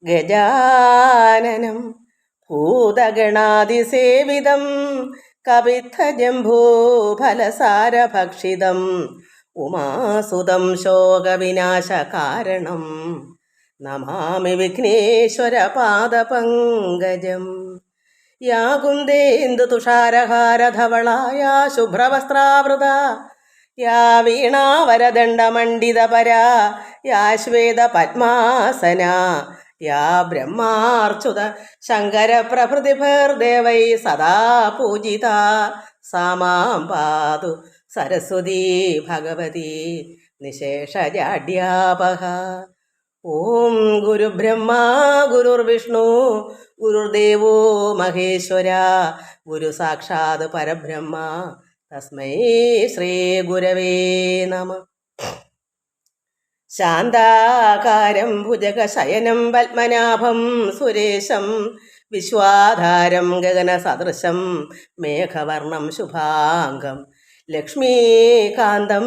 ഗജാനനം ഭൂതഗണാതിസേവിതം കപിത്ഥജംഭൂഫലസാരഭക്ഷിതം ഉമാസുതം ശോകവിനാശകാരണം നമാമി വിഘ്നേശ്വരപാദപങ്കജം. യാ കുന്ദേന്ദുതുഷാരഹാരധവളായ ശുഭ്രവസ്ത്രാവൃത യാ വീണാവരദണ്ഡമണ്ഡിതപരാ യാ ശ്വേതപദ്മാസന യാ ബ്രഹ്മാർച്ചുത ശങ്കരപ്രഭൃതിഭിർദേവൈ സദാ പൂജിത സാ മാം പാതു സരസ്വതീ ഭഗവതി നിശേഷജാഡ്യാപഹ. ഓം ഗുരുബ്രഹ്മ ഗുരുർവിഷ്ണു ഗുരുർദേവോ മഹേശ്വര ഗുരു സാക്ഷാത് പരബ്രഹ്മ തസ്മൈ ശ്രീ ഗുരവേ നമഃ. ശാന്താകാരം ഭുജഗശയനം പത്മനാഭം സുരേശം വിശ്വാധാരം ഗഗനസദൃശം മേഘവർണം ശുഭാംഗം ലക്ഷ്മീകാന്തം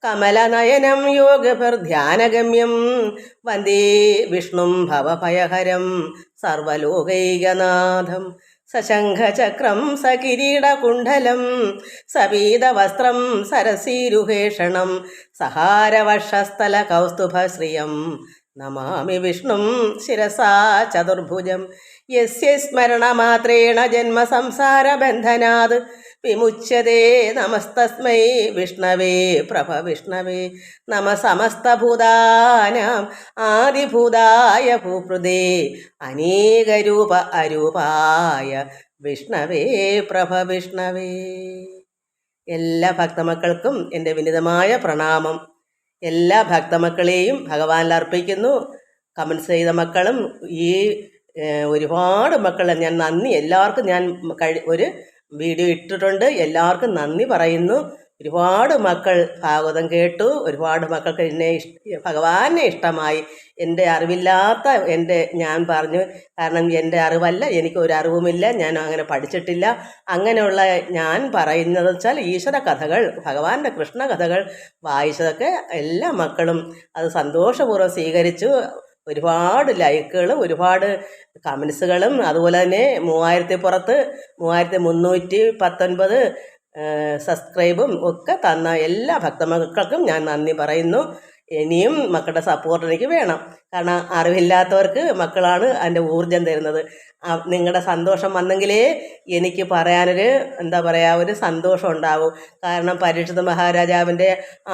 കമലനയനം യോഗഭിർധ്യാനഗമ്യം വന്ദേ വിഷ്ണും ഭവഭയഹരം സർവലോകൈകനാഥം. സശംഖചക്രം സകിരീടകുണ്ഡലം സപീതവസ്ത്രം സരസീരുഹേഷണം സഹാരവക്ഷസ്ഥലകൗസ്തുഭശ്രിയം നമാമി വിഷ്ണും ശിരസാ ചതുർഭുജം. യസ്യ സ്മരണമാത്രേണ ജന്മസംസാരബന്ധനാത് വിമുച്യതേ നമസ്തസ്മൈ വിഷ്ണവേ പ്രഭവിഷ്ണവേ നമ. സമസ്തഭൂതാനാം ആദിഭൂതായ ഭൂപൃദേ അനേകരൂപ അരൂപായ വിഷ്ണവേ പ്രഭവിഷ്ണവേ. എല്ലാ ഭക്തമക്കൾക്കും എൻ്റെ വിനീതമായ പ്രണാമം. എല്ലാ ഭക്തമക്കളെയും ഭഗവാനിൽ അർപ്പിക്കുന്നു. കമൻസ് ചെയ്ത മക്കളും ഈ ഒരുപാട് മക്കൾ ഞാൻ നന്ദി എല്ലാവർക്കും ഞാൻ ഒരു വീഡിയോ ഇട്ടിട്ടുണ്ട്. എല്ലാവർക്കും നന്ദി പറയുന്നു. ഒരുപാട് മക്കൾ ഭാഗവതം കേട്ടു. ഒരുപാട് മക്കൾക്ക് എന്നെ ഭഗവാനെ ഇഷ്ടമായി. എൻ്റെ അറിവില്ലാത്ത ഞാൻ പറഞ്ഞു, കാരണം എൻ്റെ അറിവല്ല, എനിക്ക് ഒരു അറിവുമില്ല, ഞാൻ അങ്ങനെ പഠിച്ചിട്ടില്ല. അങ്ങനെയുള്ള ഞാൻ പറയുന്നത് വെച്ചാൽ ഈശ്വര കഥകൾ, ഭഗവാന്റെ കൃഷ്ണ കഥകൾ വായിച്ചതൊക്കെ എല്ലാ മക്കളും അത് സന്തോഷപൂർവ്വം സ്വീകരിച്ചു. ഒരുപാട് ലൈക്കുകളും ഒരുപാട് കമൻസുകളും അതുപോലെ തന്നെ 3319 സബ്സ്ക്രൈബും ഒക്കെ തന്ന എല്ലാ ഭക്തമക്കൾക്കും ഞാൻ നന്ദി പറയുന്നു. ഇനിയും മക്കളുടെ സപ്പോർട്ട് എനിക്ക് വേണം. കാരണം അറിവില്ലാത്തവർക്ക് മക്കളാണ് അതിൻ്റെ ഊർജം തരുന്നത്. നിങ്ങളുടെ സന്തോഷം വന്നെങ്കിലേ എനിക്ക് പറയാനൊരു ഒരു സന്തോഷം ഉണ്ടാവും. കാരണം പരീക്ഷിത മഹാരാജാവിൻ്റെ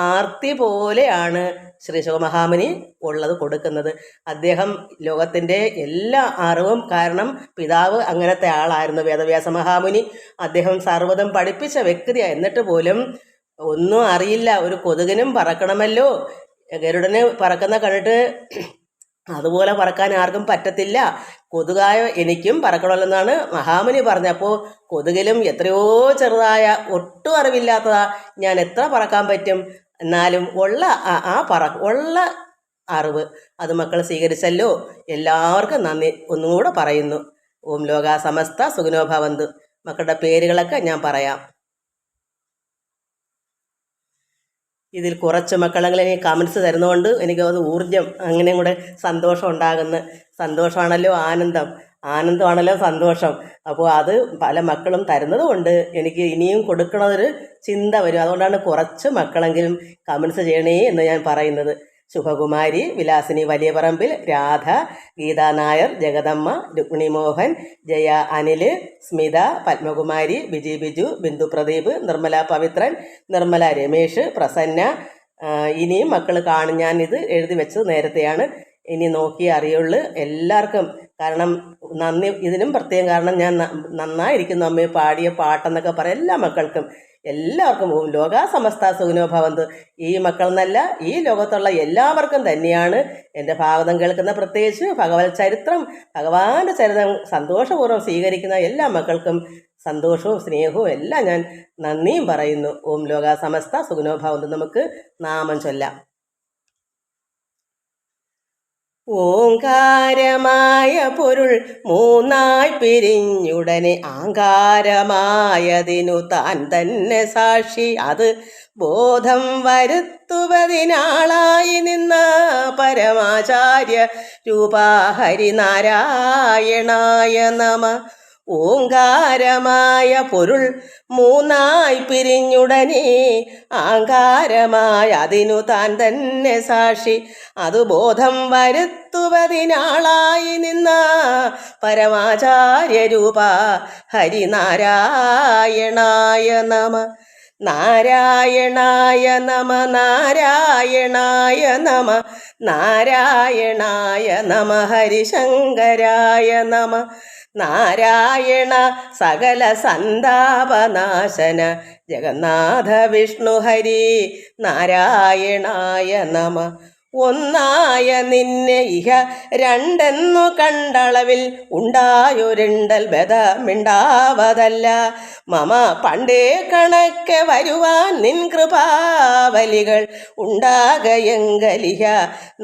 ആർത്തി പോലെയാണ് ശ്രീ ശിവമഹാമുനി ഉള്ളത് കൊടുക്കുന്നത്. അദ്ദേഹം ലോകത്തിൻ്റെ എല്ലാ അറിവും, കാരണം പിതാവ് അങ്ങനത്തെ ആളായിരുന്നു വേദവ്യാസ മഹാമുനി. അദ്ദേഹം സർവ്വതും പഠിപ്പിച്ച വ്യക്തിയാണ്. എന്നിട്ട് പോലും ഒന്നും അറിയില്ല. ഒരു കൊതുകിനും പറക്കണമല്ലോ, ഗരുഡന് പറക്കുന്ന കണ്ടിട്ട് അതുപോലെ പറക്കാൻ ആർക്കും പറ്റത്തില്ല, കൊതുകായ എനിക്കും പറക്കണമല്ലെന്നാണ് മഹാമുനി പറഞ്ഞപ്പോൾ കൊതുകിലും എത്രയോ ചെറുതായ ഒട്ടും അറിവില്ലാത്തതാ ഞാൻ എത്ര പറക്കാൻ പറ്റും? എന്നാലും ഉള്ള ഉള്ള അറിവ് അത് മക്കൾ സ്വീകരിച്ചല്ലോ. എല്ലാവർക്കും നന്ദി ഒന്നുകൂടെ പറയുന്നു. ഓം ലോകാ സമസ്ത സുഖിനോ ഭവന്തു. മക്കളുടെ പേരുകളൊക്കെ ഞാൻ പറയാം. ഇതിൽ കുറച്ച് മക്കളെങ്കിലും എനിക്ക് കമൻസ് തരുന്നതുകൊണ്ട് എനിക്കത് ഊർജം അങ്ങനെയും കൂടെ സന്തോഷം ഉണ്ടാകുന്നു. സന്തോഷമാണല്ലോ ആനന്ദം, ആനന്ദമാണല്ലോ സന്തോഷം. അപ്പോൾ അത് പല മക്കളും തരുന്നത് കൊണ്ട് എനിക്ക് ഇനിയും കൊടുക്കണതൊരു ചിന്ത വരും. അതുകൊണ്ടാണ് കുറച്ച് മക്കളെങ്കിലും കമൻസ് ചെയ്യണേ എന്ന് ഞാൻ പറയുന്നത്. ശുഭകുമാരി, വിലാസിനി വലിയ പറമ്പിൽ, രാധ, ഗീതാ നായർ, ജഗദമ്മ, രുക്മിണി മോഹൻ, ജയ അനിൽ, സ്മിത, പത്മകുമാരി, ബിജി ബിജു, ബിന്ദു പ്രദീപ്, നിർമ്മല പവിത്രൻ, നിർമ്മല രമേഷ്, പ്രസന്ന. ഇനിയും മക്കൾ കാണും. ഞാനിത് എഴുതി വെച്ചത് നേരത്തെയാണ്, ഇനി നോക്കിയേ അറിയുള്ളൂ. എല്ലാവർക്കും കാരണം നന്ദി. ഇതിനും പ്രത്യേകം കാരണം ഞാൻ നന്നായിരിക്കുന്നു അമ്മയെ പാടിയ പാട്ടെന്നൊക്കെ പറയാം. എല്ലാ മക്കൾക്കും എല്ലാവർക്കും ലോകാ സമസ്ത സുഖിനോ ഭവന്തു. ഈ മക്കൾ എന്നല്ല, ഈ ലോകത്തുള്ള എല്ലാവർക്കും തന്നെയാണ് എൻ്റെ ഭാഗവതം കേൾക്കുന്ന, പ്രത്യേകിച്ച് ഭഗവത് ചരിത്രം, ഭഗവാന്റെ ചരിത്രം സന്തോഷപൂർവ്വം സ്വീകരിക്കുന്ന എല്ലാ മക്കൾക്കും സന്തോഷവും സ്നേഹവും എല്ലാം ഞാൻ നന്ദിയും പറയുന്നു. ഓം ലോകാ സമസ്ത സുഖിനോ ഭവന്തു. നമുക്ക് നാമം ചൊല്ലാം. ഓങ്കാരമായ പൊരുൾ മൂന്നായി പിരിഞ്ഞുടനെ ആങ്കാരമായതിനു താൻ തന്നെ സാക്ഷി. അത് ബോധം വരുത്തുവതിനാളായി നിന്ന പരമാചാര്യ രൂപാ ഹരിനാരായണായ നമ. ഓങ്കാരമായ പൊരുൾ മൂന്നായി പിരിഞ്ഞുടനെ ആങ്കാരമായ അതിനു താൻ തന്നെ സാക്ഷി, അത് ബോധം വരുത്തുവതിനാളായി നിന്ന പരമാചാര്യ രൂപ ഹരിനാരായണായ നമ. നാരായണായ നമ നാരായണായ നമ നാരായണായ നമ ഹരിശങ്കരായ നമ. നാരായണ സകല സന്താപനാശന ജഗന്നാഥ വിഷ്ണു ഹരി നാരായണായ നമ. ഒന്നായ നിന്നെ ഇഹ രണ്ടെന്നു കണ്ടളവിൽ ഉണ്ടായൊരിണ്ടൽ ഭേദമിണ്ടാവതല്ല. മമ പണ്ടേ കണക്കെ വരുവാൻ നിൻ കൃപാവലികൾ ഉണ്ടാകയെങ്കലിഹ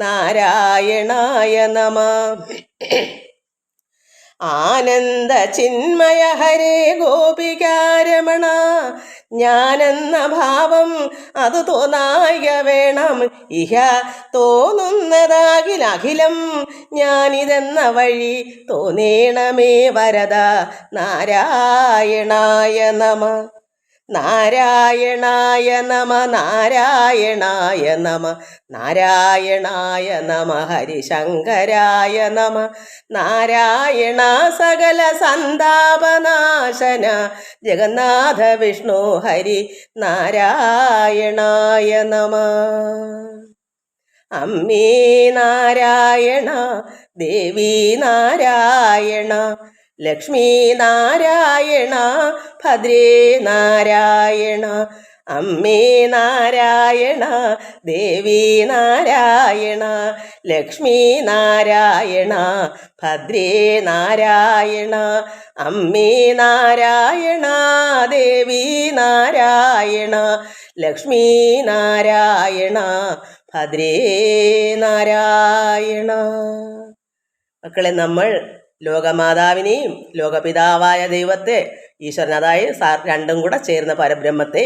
നാരായണായ നമ. ആനന്ദ ചിന്മയ ഹരേ ഗോപികാരമണ, ഞാനെന്ന ഭാവം അത് തോന്നായ വേണം. ഇഹ തോന്നുന്നതാകിലഖിലം ഞാനിതെന്ന വഴി തോന്നേണമേ വരദ നാരായണായ നമ. നാരായണായ നമ നാരായണായ നമ നാരായണായ നമ ഹരിശങ്കരായ നമ. നാരായണ സകല സന്താപനാശന ജഗന്നാഥ വിഷ്ണു ഹരി നാരായണായ നമ. അമ്മേ നാരായണ ദേവി നാരായണ ലക്ഷ്മീ നാരായണ ഭദ്രേ നാരായണ. അമ്മേ നാരായണ ദേവി നാരായണ ലക്ഷ്മീ നാരായണ ഭദ്രേ നാരായണ. അമ്മേ നാരായണ ദേവി നാരായണ ലക്ഷ്മീ നാരായണ ഭദ്രേ നാരായണ. മക്കളെ, നമ്മൾ ലോകമാതാവിനെയും ലോകപിതാവായ ദൈവത്തെ, ഈശ്വരൻ, അതായത് രണ്ടും കൂടെ ചേർന്ന പരബ്രഹ്മത്തെ,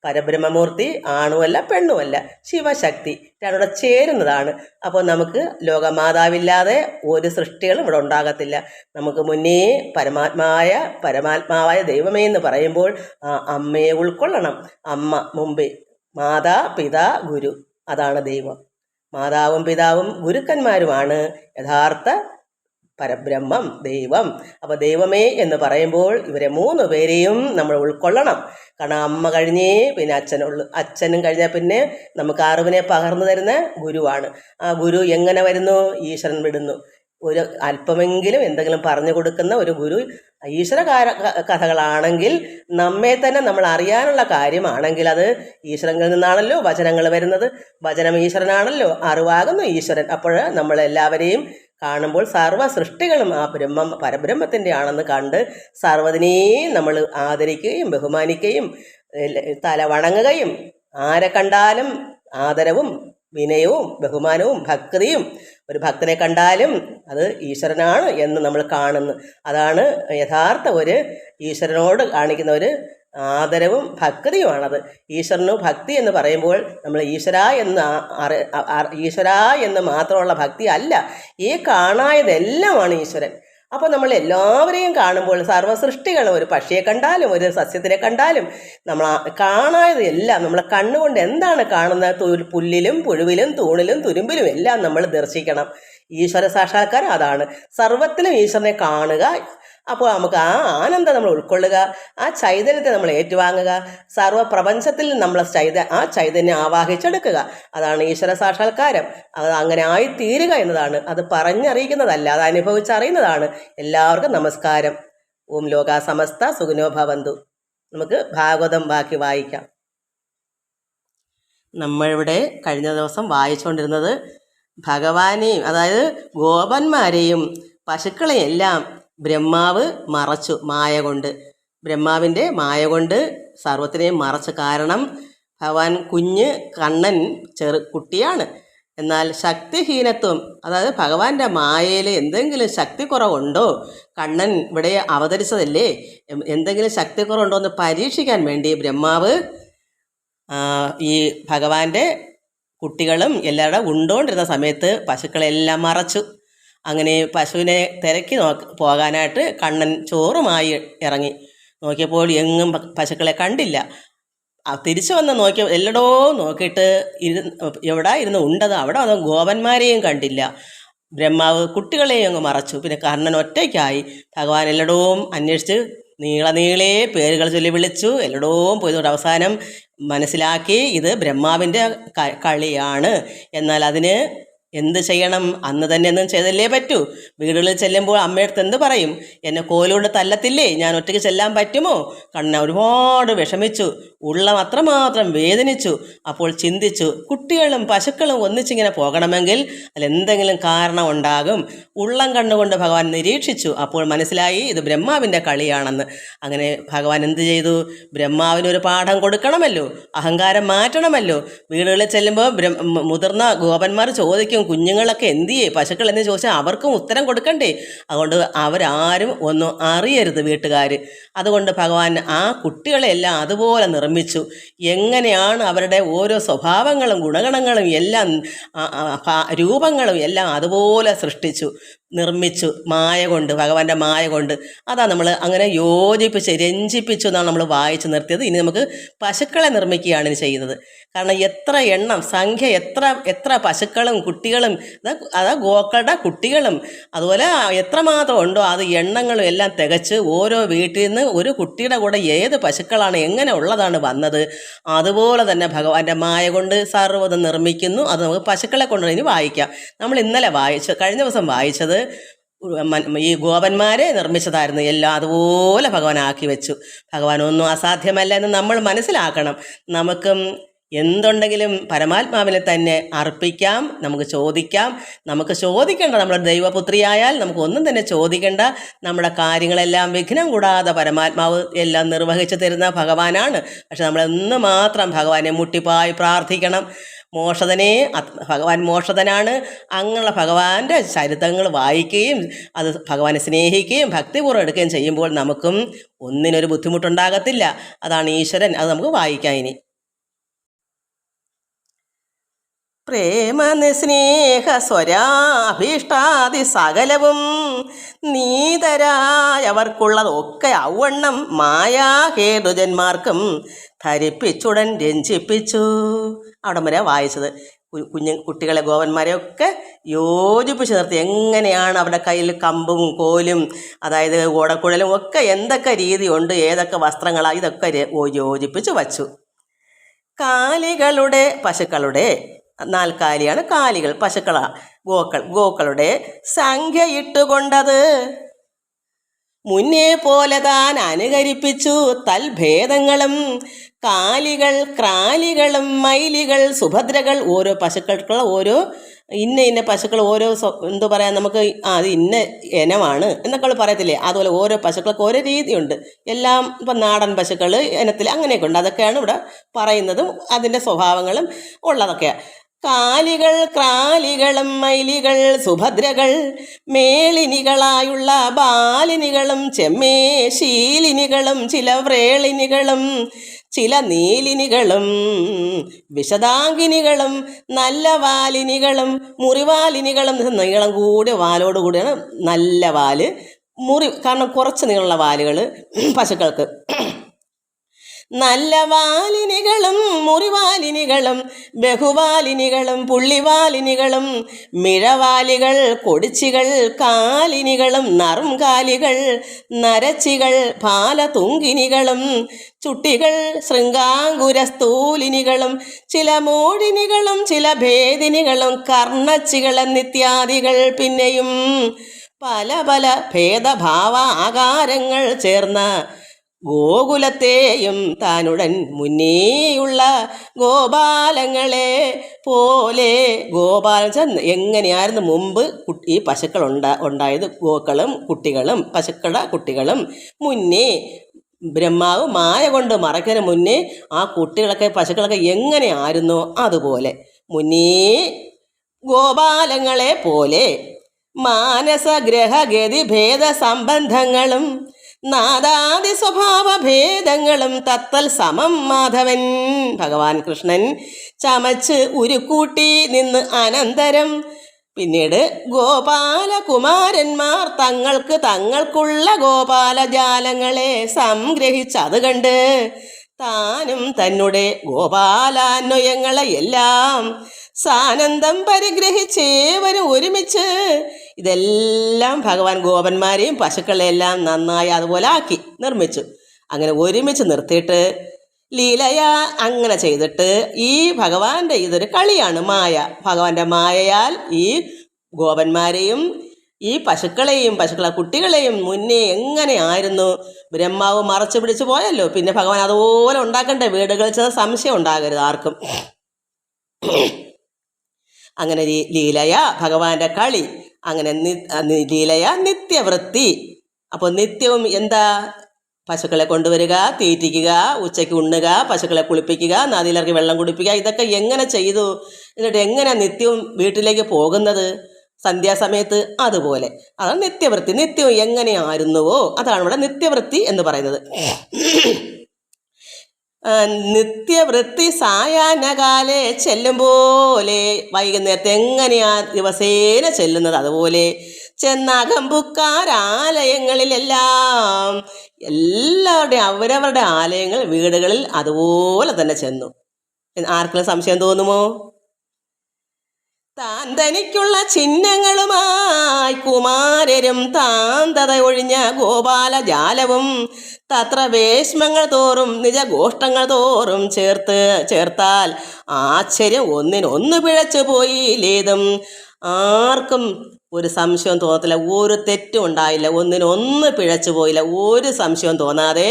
പരബ്രഹ്മമൂർത്തി ആണുമല്ല പെണ്ണുമല്ല, ശിവശക്തി രണ്ടും കൂടെ ചേരുന്നതാണ്. അപ്പോൾ നമുക്ക് ലോകമാതാവില്ലാതെ ഒരു സൃഷ്ടികളും ഇവിടെ ഉണ്ടാകത്തില്ല. നമുക്ക് മുന്നേ പരമാത്മാവായ ദൈവമേ എന്ന് പറയുമ്പോൾ ആ അമ്മയെ ഉൾക്കൊള്ളണം. അമ്മ മുമ്പേ, മാതാ പിതാ ഗുരു, അതാണ് ദൈവം. മാതാവും പിതാവും ഗുരുക്കന്മാരുമാണ് യഥാർത്ഥ പരബ്രഹ്മം, ദൈവം. അപ്പോൾ ദൈവമേ എന്ന് പറയുമ്പോൾ ഇവരെ മൂന്ന് പേരെയും നമ്മൾ ഉൾക്കൊള്ളണം. കാരണം അമ്മ കഴിഞ്ഞേ പിന്നെ അച്ഛനുള്ളൂ. അച്ഛനും കഴിഞ്ഞാൽ പിന്നെ നമുക്ക് അറിവിനെ പകർന്നു തരുന്ന ഗുരുവാണ്. ആ ഗുരു എങ്ങനെ വരുന്നു? ഈശ്വരൻ വിടുന്നു. ഒരു അല്പമെങ്കിലും എന്തെങ്കിലും പറഞ്ഞു കൊടുക്കുന്ന ഒരു ഗുരു ഈശ്വര കഥകളാണെങ്കിൽ, നമ്മെ തന്നെ നമ്മൾ അറിയാനുള്ള കാര്യമാണെങ്കിൽ അത് ഈശ്വരങ്ങളിൽ നിന്നാണല്ലോ വചനങ്ങൾ വരുന്നത്. വചനം ഈശ്വരനാണല്ലോ, അറിവാകുന്നു ഈശ്വരൻ. അപ്പോൾ നമ്മളെല്ലാവരെയും കാണുമ്പോൾ സർവ്വ സൃഷ്ടികളും ആ പരബ്രഹ്മത്തിൻ്റെ ആണെന്ന് കണ്ട് സർവ്വതിനെയും നമ്മൾ ആദരിക്കുകയും ബഹുമാനിക്കുകയും തല വണങ്ങുകയും, ആരെ കണ്ടാലും ആദരവും വിനയവും ബഹുമാനവും ഭക്തിയും, ഒരു ഭക്തനെ കണ്ടാലും അത് ഈശ്വരനാണ് എന്ന് നമ്മൾ കാണുന്നു. അതാണ് യഥാർത്ഥ ഒരു ഈശ്വരനോട് കാണിക്കുന്ന ഒരു ആദരവും ഭക്തിയുമാണത്. ഈശ്വരനു ഭക്തി എന്ന് പറയുമ്പോൾ നമ്മൾ ഈശ്വര എന്ന് മാത്രമുള്ള ഭക്തി അല്ല, ഈ കാണായതെല്ലാമാണ് ഈശ്വരൻ. അപ്പോൾ നമ്മൾ എല്ലാവരെയും കാണുമ്പോൾ സർവ്വസൃഷ്ടികളും, ഒരു പക്ഷിയെ കണ്ടാലും ഒരു സസ്യത്തിനെ കണ്ടാലും നമ്മൾ കാണായത് എല്ലാം നമ്മളെ കണ്ണുകൊണ്ട് എന്താണ് കാണുന്നത്? പുല്ലിലും പുഴുവിലും തൂണിലും തുരുമ്പിലും എല്ലാം നമ്മൾ ദർശിക്കണം. ഈശ്വര സാക്ഷാത്കാരം അതാണ്. സർവത്തിലും ഈശ്വരനെ കാണുക. അപ്പോൾ നമുക്ക് ആ ആനന്ദം നമ്മൾ ഉൾക്കൊള്ളുക, ആ ചൈതന്യത്തെ നമ്മൾ ഏറ്റുവാങ്ങുക, സർവ്വപ്രപഞ്ചത്തിൽ നമ്മൾ ആ ചൈതന്യം ആവാഹിച്ചെടുക്കുക. അതാണ് ഈശ്വര സാക്ഷാത്കാരം. അത് അങ്ങനെ ആയിത്തീരുക എന്നതാണ്. അത് പറഞ്ഞറിയിക്കുന്നതല്ല, അത് അനുഭവിച്ചറിയുന്നതാണ്. എല്ലാവർക്കും നമസ്കാരം. ഓം ലോകാ സമസ്ത സുഖിനോ ഭവന്തു. നമുക്ക് ഭാഗവതം ബാക്കി വായിക്കാം. നമ്മളിവിടെ കഴിഞ്ഞ ദിവസം വായിച്ചുകൊണ്ടിരുന്നത് ഭഗവാനെയും, അതായത് ഗോപന്മാരെയും പശുക്കളെയും എല്ലാം ബ്രഹ്മാവ് മറച്ചു മായ കൊണ്ട്. ബ്രഹ്മാവിൻ്റെ മായ കൊണ്ട് സർവത്തിനെയും മറച്ചു. കാരണം ഭഗവാൻ കണ്ണൻ കുട്ടിയാണ്. എന്നാൽ ശക്തിഹീനത്വം, അതായത് ഭഗവാന്റെ മായയിൽ എന്തെങ്കിലും ശക്തി കുറവുണ്ടോ, കണ്ണൻ ഇവിടെ അവതരിച്ചതല്ലേ, എന്തെങ്കിലും ശക്തി കുറവുണ്ടോ എന്ന് പരീക്ഷിക്കാൻ വേണ്ടി ബ്രഹ്മാവ് ഈ ഭഗവാന്റെ കുട്ടികളും എല്ലാവരുടെ ഉണ്ടോണ്ടിരുന്ന സമയത്ത് പശുക്കളെല്ലാം മറച്ചു. അങ്ങനെ പശുവിനെ തിരക്കി പോകാനായിട്ട് കണ്ണൻ ചോറുമായി ഇറങ്ങി. നോക്കിയപ്പോൾ എങ്ങും പശുക്കളെ കണ്ടില്ല. തിരിച്ചു വന്ന് നോക്കിയ എല്ലടോ നോക്കിയിട്ട് എവിടെ ഇരുന്ന് ഉണ്ടത് അവിടെ വന്ന് ഗോപന്മാരെയും കണ്ടില്ല. ബ്രഹ്മാവ് കുട്ടികളെയും അങ്ങ് മറച്ചു. പിന്നെ കർണൻ ഒറ്റയ്ക്കായി. ഭഗവാൻ എല്ലടവും അന്വേഷിച്ച് നീളെ പേരുകൾ ചൊല്ലി വിളിച്ചു. എല്ലടവും പോയതുകൊണ്ട് അവസാനം മനസ്സിലാക്കി ഇത് ബ്രഹ്മാവിൻ്റെ കളിയാണ്. എന്നാൽ അതിന് എന്ത് ചെയ്യണം? അന്ന് തന്നെ ഒന്നും ചെയ്തല്ലേ പറ്റൂ. വീടുകളിൽ ചെല്ലുമ്പോൾ അമ്മയടുത്ത് എന്ത് പറയും? എന്നെ കോലുകൊണ്ട് തല്ലത്തില്ലേ? ഞാൻ ഒറ്റയ്ക്ക് ചെല്ലാൻ പറ്റുമോ? കണ്ണൻ ഒരുപാട് വിഷമിച്ചു. ഉള്ളം അത്രമാത്രം വേദനിച്ചു. അപ്പോൾ ചിന്തിച്ചു, കുട്ടികളും പശുക്കളും ഒന്നിച്ചിങ്ങനെ പോകണമെങ്കിൽ അതിലെന്തെങ്കിലും കാരണം ഉണ്ടാകും. ഉള്ളം കണ്ണുകൊണ്ട് ഭഗവാൻ നിരീക്ഷിച്ചു. അപ്പോൾ മനസ്സിലായി ഇത് ബ്രഹ്മാവിൻ്റെ കളിയാണെന്ന്. അങ്ങനെ ഭഗവാൻ എന്ത് ചെയ്തു? ബ്രഹ്മാവിനൊരു പാഠം കൊടുക്കണമല്ലോ, അഹങ്കാരം മാറ്റണമല്ലോ. വീടുകളിൽ ചെല്ലുമ്പോൾ മുതിർന്ന ഗോപന്മാർ ചോദിക്കും, കുഞ്ഞുങ്ങളൊക്കെ എന്തിയേ, പശുക്കൾ എന്ന് ചോദിച്ചാൽ അവർക്കും ഉത്തരം കൊടുക്കണ്ടേ. അതുകൊണ്ട് അവരാരും ഒന്നും അറിയരുത് വീട്ടുകാർ. അതുകൊണ്ട് ഭഗവാൻ ആ കുട്ടികളെല്ലാം അതുപോലെ നിർമ്മിച്ചു. എങ്ങനെയാണ് അവരുടെ ഓരോ സ്വഭാവങ്ങളും ഗുണഗണങ്ങളും എല്ലാം രൂപങ്ങളും എല്ലാം അതുപോലെ സൃഷ്ടിച്ചു, നിർമ്മിച്ചു. മായ കൊണ്ട്, ഭഗവാന്റെ മായ കൊണ്ട്. അതാ നമ്മൾ അങ്ങനെ യോജിപ്പിച്ച് രഞ്ജിപ്പിച്ചു എന്നാണ് നമ്മൾ വായിച്ച് നിർത്തിയത്. ഇനി നമുക്ക് പശുക്കളെ നിർമ്മിക്കുകയാണ് ഇനി ചെയ്യുന്നത്. കാരണം എത്ര എണ്ണം, സംഖ്യ, എത്ര പശുക്കളും കുട്ടികളും, അതാ ഗോക്കളുടെ കുട്ടികളും അതുപോലെ എത്രമാത്രം ഉണ്ടോ അത് എണ്ണങ്ങളും എല്ലാം തികച്ച് ഓരോ വീട്ടിൽ നിന്ന് ഒരു കുട്ടിയുടെ കൂടെ ഏത് പശുക്കളാണ് എങ്ങനെ ഉള്ളതാണ് വന്നത് അതുപോലെ തന്നെ ഭഗവാന്റെ മായ കൊണ്ട് സർവ്വതും നിർമ്മിക്കുന്നു. അത് നമുക്ക് പശുക്കളെ കൊണ്ട് ഇനി വായിക്കാം. നമ്മൾ ഇന്നലെ കഴിഞ്ഞ ദിവസം വായിച്ചത് ഈ ഗോപന്മാരെ നിർമ്മിച്ചതായിരുന്നു. എല്ലാം അതുപോലെ ഭഗവാൻ ആക്കി വെച്ചു. ഭഗവാൻ ഒന്നും അസാധ്യമല്ല എന്ന് നമ്മൾ മനസ്സിലാക്കണം. നമുക്കും എന്തുണ്ടെങ്കിലും പരമാത്മാവിനെ തന്നെ അർപ്പിക്കാം. നമുക്ക് ചോദിക്കാം. നമുക്ക് ചോദിക്കേണ്ട, നമ്മുടെ ദൈവപുത്രിയായാൽ നമുക്ക് ഒന്നും തന്നെ ചോദിക്കേണ്ട. നമ്മുടെ കാര്യങ്ങളെല്ലാം വിഘ്നം കൂടാതെ പരമാത്മാവ് എല്ലാം നിർവഹിച്ചു തരുന്ന ഭഗവാനാണ്. പക്ഷെ നമ്മളെന്ന് മാത്രം ഭഗവാനെ മുട്ടിപ്പായി പ്രാർത്ഥിക്കണം. മോക്ഷതനെ, ഭഗവാൻ മോക്ഷതനാണ്. അങ്ങനെയുള്ള ഭഗവാന്റെ ചരിത്രങ്ങൾ വായിക്കുകയും അത് ഭഗവാനെ സ്നേഹിക്കുകയും ഭക്തിപൂർവ്വം എടുക്കുകയും ചെയ്യുമ്പോൾ നമുക്കും ഒന്നിനൊരു ബുദ്ധിമുട്ടുണ്ടാകത്തില്ല. അതാണ് ഈശ്വരൻ. അത് നമുക്ക് വായിക്കാം ഇനി. പ്രേമ സ്നേഹ സ്വരാഭീഷ്ടാദി സകലവും നീതരായവർക്കുള്ളതൊക്കെ ഔവണ്ണം മായാഹേതുജന്മാർക്കും ധരിപ്പിച്ചുടൻ രഞ്ജിപ്പിച്ചു. അവിടം വരെ വായിച്ചത്. കുട്ടികളെ ഗോപന്മാരെയൊക്കെ യോജിപ്പിച്ച് നിർത്തി. എങ്ങനെയാണ് അവരുടെ കയ്യിൽ കമ്പും കോലും, അതായത് ഓടക്കുഴലും ഒക്കെ എന്തൊക്കെ രീതിയുണ്ട്, ഏതൊക്കെ വസ്ത്രങ്ങളാണ്, ഇതൊക്കെ യോജിപ്പിച്ച് വച്ചു. കാലികളുടെ, പശുക്കളുടെ, നാൽക്കാലിയാണ് കാലികൾ, പശുക്കളാ ഗോക്കളുടെ സംഖ്യ ഇട്ടുകൊണ്ടത് മുന്നേ പോലെ താൻ അനുകരിപ്പിച്ചു. തൽഭേദങ്ങളും കാലികൾ, ക്രാലികളും, മൈലികൾ, സുഭദ്രകൾ, ഓരോ പശുക്കൾക്കുള്ള ഓരോ ഇന്ന പശുക്കൾ ഓരോ എന്തു പറയാൻ നമുക്ക് അത് ഇന്ന ഇനമാണ് എന്നൊക്കെ പറയത്തില്ലേ. അതുപോലെ ഓരോ പശുക്കൾക്ക് ഓരോ രീതിയുണ്ട്. എല്ലാം ഇപ്പം നാടൻ പശുക്കൾ ഇനത്തിൽ അങ്ങനെയൊക്കെ ഉണ്ട്. അതൊക്കെയാണ് ഇവിടെ പറയുന്നതും അതിൻ്റെ സ്വഭാവങ്ങളും ഉള്ളതൊക്കെയാണ്. കാലികൾ, ക്രാലികളും, മൈലികൾ, സുഭദ്രകൾ, മേളിനികളായുള്ള ബാലിനികളും, ചെമ്മേ ശീലിനികളും, ചില വ്രേളിനികളും, ചില നീലിനികളും, വിശദാംഗിനികളും, നല്ല വാലിനികളും, മുറിവാലിനികളും. നീളം കൂടിയ വാലോടുകൂടിയാണ് നല്ല വാല്. കാരണം കുറച്ച് നീളമുള്ള വാലുകൾ പശുക്കൾക്ക്. നല്ല വാലിനികളും, മുറിവാലിനികളും, ബഹുവാലിനികളും, പുള്ളിവാലിനികളും, മിഴവാലികൾ, കൊടിച്ചികൾ, കാലിനികളും, നറുംകാലികൾ, നരച്ചികൾ, പാലതുങ്കിനികളും, ചുട്ടികൾ, ശൃംഗാങ്കുരസ്ഥൂലിനികളും, ചില മോഴിനികളും, ചില ഭേദിനികളും, കർണച്ചികൾ എന്നിത്യാദികൾ. പിന്നെയും പല പല ഭേദഭാവ ആകാരങ്ങൾ ചേർന്ന ഗോകുലത്തെയും താനുടൻ മുന്നേയുള്ള ഗോപാലങ്ങളെ പോലെ. ഗോപാലൻ എങ്ങനെയായിരുന്നു മുമ്പ് ഈ പശുക്കൾ ഉണ്ടായത്? ഗോക്കളും കുട്ടികളും പശുക്കളുടെ കുട്ടികളും മുന്നേ ബ്രഹ്മാവ് മായ കൊണ്ട് മറയ്ക്കുന്നതിന് മുന്നേ ആ കുട്ടികളൊക്കെ പശുക്കളൊക്കെ എങ്ങനെയായിരുന്നോ അതുപോലെ മുന്നേ ഗോപാലങ്ങളെ പോലെ. മാനസഗ്രഹഗതി ഭേദ സംബന്ധങ്ങളും നാദാദി സ്വഭാവ ഭേദങ്ങളും തത്തൽ സമം മാധവൻ. ഭഗവാൻ കൃഷ്ണൻ ചമച്ച് ഉരുക്കൂട്ടി നിന്ന് അനന്തരം പിന്നീട് ഗോപാലകുമാരന്മാർ തങ്ങൾക്കുള്ള ഗോപാലജാലങ്ങളെ സംഗ്രഹിച്ചത് കണ്ട് താനും തന്നെ ഗോപാലാന്വയങ്ങളെ എല്ലാം സാനന്ദം പരിഗ്രഹിച്ചേവരും ഒരുമിച്ച് ഇതെല്ലാം ഭഗവാൻ ഗോപന്മാരെയും പശുക്കളെല്ലാം നന്നായി അതുപോലെ ആക്കി നിർമ്മിച്ചു. അങ്ങനെ ഒരുമിച്ച് നിർത്തിയിട്ട് ലീലയ അങ്ങനെ ചെയ്തിട്ട് ഈ ഭഗവാന്റെ ഇതൊരു കളിയാണ് മായ. ഭഗവാന്റെ മായയാൽ ഈ ഗോപന്മാരെയും ഈ പശുക്കളെ കുട്ടികളെയും മുന്നേ എങ്ങനെയായിരുന്നു ബ്രഹ്മാവ് മറച്ചു പിടിച്ചു പോയല്ലോ, പിന്നെ ഭഗവാൻ അതുപോലെ ഉണ്ടാക്കണ്ടേ വീടുകളിൽ ചെന്ന് സംശയം ഉണ്ടാകരുത് ആർക്കും. അങ്ങനെ ലീലയ ഭഗവാന്റെ കളി, അങ്ങനെ ലീലയ നിത്യവൃത്തി. അപ്പോൾ നിത്യവും എന്താ? പശുക്കളെ കൊണ്ടുവരിക, തീറ്റിക്കുക, ഉച്ചയ്ക്ക് ഉണ്ണുക, പശുക്കളെ കുളിപ്പിക്കുക, നദിയിലിറക്കി വെള്ളം കുടിപ്പിക്കുക. ഇതൊക്കെ എങ്ങനെ ചെയ്തു? എന്നിട്ട് എങ്ങനെ നിത്യവും വീട്ടിലേക്ക് പോകുന്നത് സന്ധ്യാസമയത്ത്? അതുപോലെ അതാണ് നിത്യവൃത്തി. നിത്യവും എങ്ങനെയായിരുന്നുവോ അതാണ് ഇവിടെ നിത്യവൃത്തി എന്ന് പറയുന്നത്. നിത്യവൃത്തി സായാഹ്നകാലെ ചെല്ലും പോലെ, വൈകുന്നേരത്തെ എങ്ങനെയാ ദിവസേന ചെല്ലുന്നത് അതുപോലെ ചെന്നകമ്പുക്കാരാലയങ്ങളിലെല്ലാം എല്ലാവരുടെയും അവരവരുടെ ആലയങ്ങൾ വീടുകളിൽ അതുപോലെ തന്നെ ചെന്നു. ആർക്കെങ്കിലും സംശയം തോന്നുമോ? താൻ തനിക്കുള്ള ചിഹ്നങ്ങളുമായി കുമാരരും താന്തത ഒഴിഞ്ഞ ഗോപാലജാലവും തത്ര വേശ്മങ്ങൾ തോറും നിജഗോഷ്ഠങ്ങൾ തോറും ചേർത്താൽ ആശ്ചര്യം ഒന്നിനൊന്ന് പിഴച്ചു പോയില്ലേതും. ആർക്കും ഒരു സംശയം തോന്നത്തില്ല, ഒരു തെറ്റും ഉണ്ടായില്ല, ഒന്നിനൊന്ന് പിഴച്ചു പോയില്ല, ഒരു സംശയവും തോന്നാതെ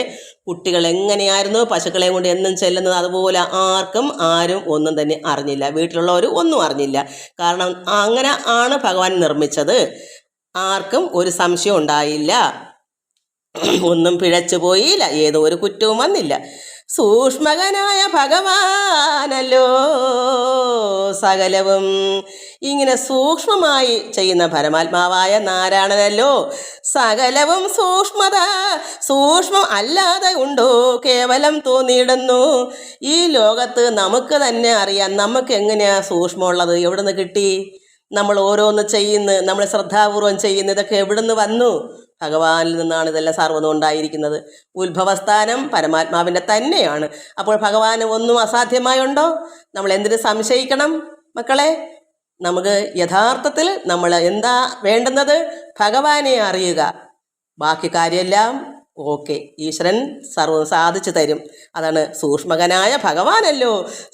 കുട്ടികൾ എങ്ങനെയായിരുന്നു പശുക്കളെ കൊണ്ട് എന്നും ചെല്ലുന്നത് അതുപോലെ ആരും ഒന്നും തന്നെ അറിഞ്ഞില്ല. വീട്ടിലുള്ളവർ ഒന്നും അറിഞ്ഞില്ല. കാരണം അങ്ങനെ ആണ് ഭഗവാൻ നിർമ്മിച്ചത്. ആർക്കും ഒരു സംശയം ഉണ്ടായില്ല, ഒന്നും പിഴച്ചു പോയില്ല, ഏതോ ഒരു കുറ്റവും വന്നില്ല. സൂക്ഷ്മകനായ ഭഗവാനല്ലോ സകലവും. ഇങ്ങനെ സൂക്ഷ്മമായി ചെയ്യുന്ന പരമാത്മാവായ നാരായണനല്ലോ സകലവും. സൂക്ഷ്മം അല്ലാതെ ഉണ്ടോ കേവലം തോന്നിയിടുന്നു. ഈ ലോകത്ത് നമുക്ക് തന്നെ അറിയാം നമുക്ക് എങ്ങനെയാ സൂക്ഷ്മമുള്ളത്, എവിടെ നിന്ന് കിട്ടി? നമ്മൾ ഓരോന്ന് ചെയ്യുന്നു, നമ്മൾ ശ്രദ്ധാപൂർവം ചെയ്യുന്നു, ഇതൊക്കെ എവിടെ നിന്ന് വന്നു? ഭഗവാനിൽ നിന്നാണ് ഇതെല്ലാം സർവ്വതും ഉണ്ടായിരിക്കുന്നത്. ഉത്ഭവസ്ഥാനം പരമാത്മാവിൻ്റെ തന്നെയാണ്. അപ്പോൾ ഭഗവാന് ഒന്നും അസാധ്യമായുണ്ടോ? നമ്മൾ എന്തിനു സംശയിക്കണം മക്കളെ? നമുക്ക് യഥാർത്ഥത്തിൽ നമ്മൾ എന്താ വേണ്ടുന്നത്? ഭഗവാനെ അറിയുക. ബാക്കി കാര്യമെല്ലാം ഓക്കെ, ഈശ്വരൻ സർവ്വം സാധിച്ചു തരും. അതാണ് സൂക്ഷ്മകനായ ഭഗവാനല്ലോ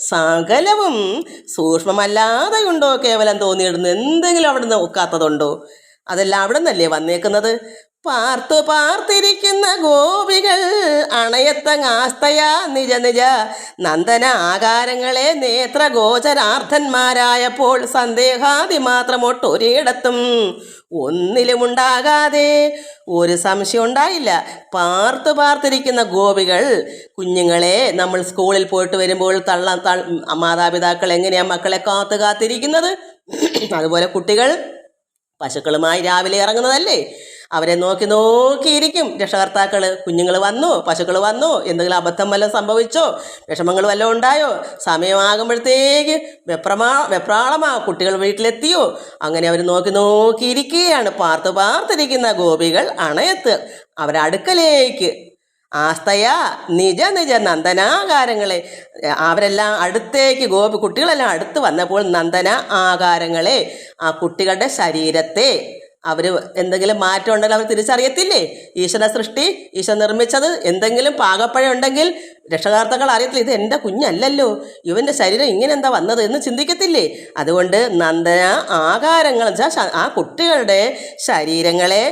സകലവും. സൂക്ഷ്മമല്ലാതെ ഉണ്ടോ കേവലം തോന്നിയിടുന്നു? എന്തെങ്കിലും അവിടെ നിന്ന് ഒക്കാത്തതുണ്ടോ? അതെല്ലാം അവിടെ നിന്നല്ലേ വന്നേക്കുന്നത്. പാർത്തിരിക്കുന്ന ഗോപികൾ അണയത്തങ്ങാസ്തയാ നിജ നന്ദന ആകാരങ്ങളെ നേത്രഗോചരാർത്ഥന്മാരായപ്പോൾ സന്ദേഹാദി മാത്രമൊട്ടൊരിടത്തും ഒന്നിലുമുണ്ടാകാതെ ഒരു സംശയം ഉണ്ടായില്ല. പാർത്തിരിക്കുന്ന ഗോപികൾ കുഞ്ഞുങ്ങളെ നമ്മൾ സ്കൂളിൽ പോയിട്ട് വരുമ്പോൾ മാതാപിതാക്കൾ എങ്ങനെയാണ് മക്കളെ കാത്തിരിക്കുന്നത്? അതുപോലെ കുട്ടികൾ പശുക്കളുമായി രാവിലെ ഇറങ്ങുന്നതല്ലേ, അവരെ നോക്കിയിരിക്കും രക്ഷകർത്താക്കൾ. കുഞ്ഞുങ്ങൾ വന്നോ, പശുക്കൾ വന്നോ, എന്തെങ്കിലും അബദ്ധം വല്ലതും സംഭവിച്ചോ, വിഷമങ്ങൾ വല്ലതും ഉണ്ടായോ, സമയമാകുമ്പോഴത്തേക്ക് വെപ്രാളമാ കുട്ടികൾ വീട്ടിലെത്തിയോ, അങ്ങനെ അവർ നോക്കിയിരിക്കുകയാണ്. പാർത്തിരിക്കുന്ന ഗോപികൾ അണയത്ത് അവരടുക്കലേക്ക് ആസ്തയ നിജ നന്ദനാകാരങ്ങളെ അവരെല്ലാം അടുത്തേക്ക് കുട്ടികളെല്ലാം അടുത്ത് വന്നപ്പോൾ നന്ദന ആകാരങ്ങളെ ആ കുട്ടികളുടെ ശരീരത്തെ അവർ എന്തെങ്കിലും മാറ്റം ഉണ്ടെങ്കിൽ അവർ തിരിച്ചറിയത്തില്ലേ? ഈശ്വര സൃഷ്ടി, ഈശ്വരൻ നിർമ്മിച്ചത് എന്തെങ്കിലും പാകപ്പഴം ഉണ്ടെങ്കിൽ രക്ഷകർത്താക്കൾ അറിയത്തില്ല, ഇത് എൻ്റെ കുഞ്ഞല്ലല്ലോ, ഇവൻ്റെ ശരീരം ഇങ്ങനെ എന്താ വന്നത് എന്ന് ചിന്തിക്കത്തില്ലേ? അതുകൊണ്ട് നന്ദന ആകാരങ്ങൾ ആ കുട്ടികളുടെ ശരീരങ്ങളെ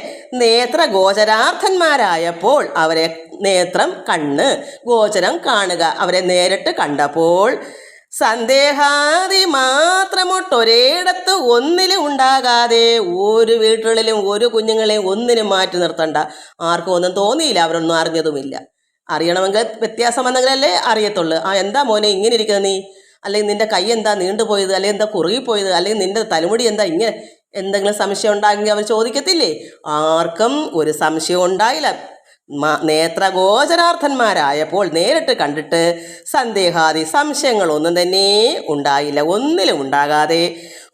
നേത്രഗോചരാർത്ഥന്മാരായപ്പോൾ അവരെ നേത്രം കണ്ണ് ഗോചരം കാണുക, അവരെ നേരിട്ട് കണ്ടപ്പോൾ സന്ദേഹാദി മാത്രമൊട്ടൊരിടത്ത് ഒന്നിലും ഉണ്ടാകാതെ ഒരു വീട്ടുകളിലും ഒരു കുഞ്ഞുങ്ങളെയും ഒന്നിനും മാറ്റി നിർത്തണ്ട. ആർക്കും ഒന്നും തോന്നിയില്ല, അവരൊന്നും അറിഞ്ഞതുമില്ല. അറിയണമെങ്കിൽ വ്യത്യാസം വന്നെങ്കിലല്ലേ അറിയത്തുള്ളൂ. എന്താ മോനെ ഇങ്ങനെ ഇരിക്കുന്നത് നീ, അല്ലെങ്കിൽ നിൻ്റെ കൈ എന്താ നീണ്ടുപോയത്, അല്ലെങ്കിൽ എന്താ കുറുകിപ്പോയത്, അല്ലെങ്കിൽ നിൻ്റെ തലമുടി എന്താ ഇങ്ങനെ, എന്തെങ്കിലും സംശയം ഉണ്ടായെങ്കിൽ അവർ ചോദിക്കത്തില്ലേ? ആർക്കും ഒരു സംശയം ഉണ്ടായില്ല. നേത്രഗോചരാർത്ഥന്മാരായപ്പോൾ നേരിട്ട് കണ്ടിട്ട് സന്ദേഹാദി സംശയങ്ങളൊന്നും തന്നെ ഉണ്ടായില്ല. ഒന്നിലും ഉണ്ടാകാതെ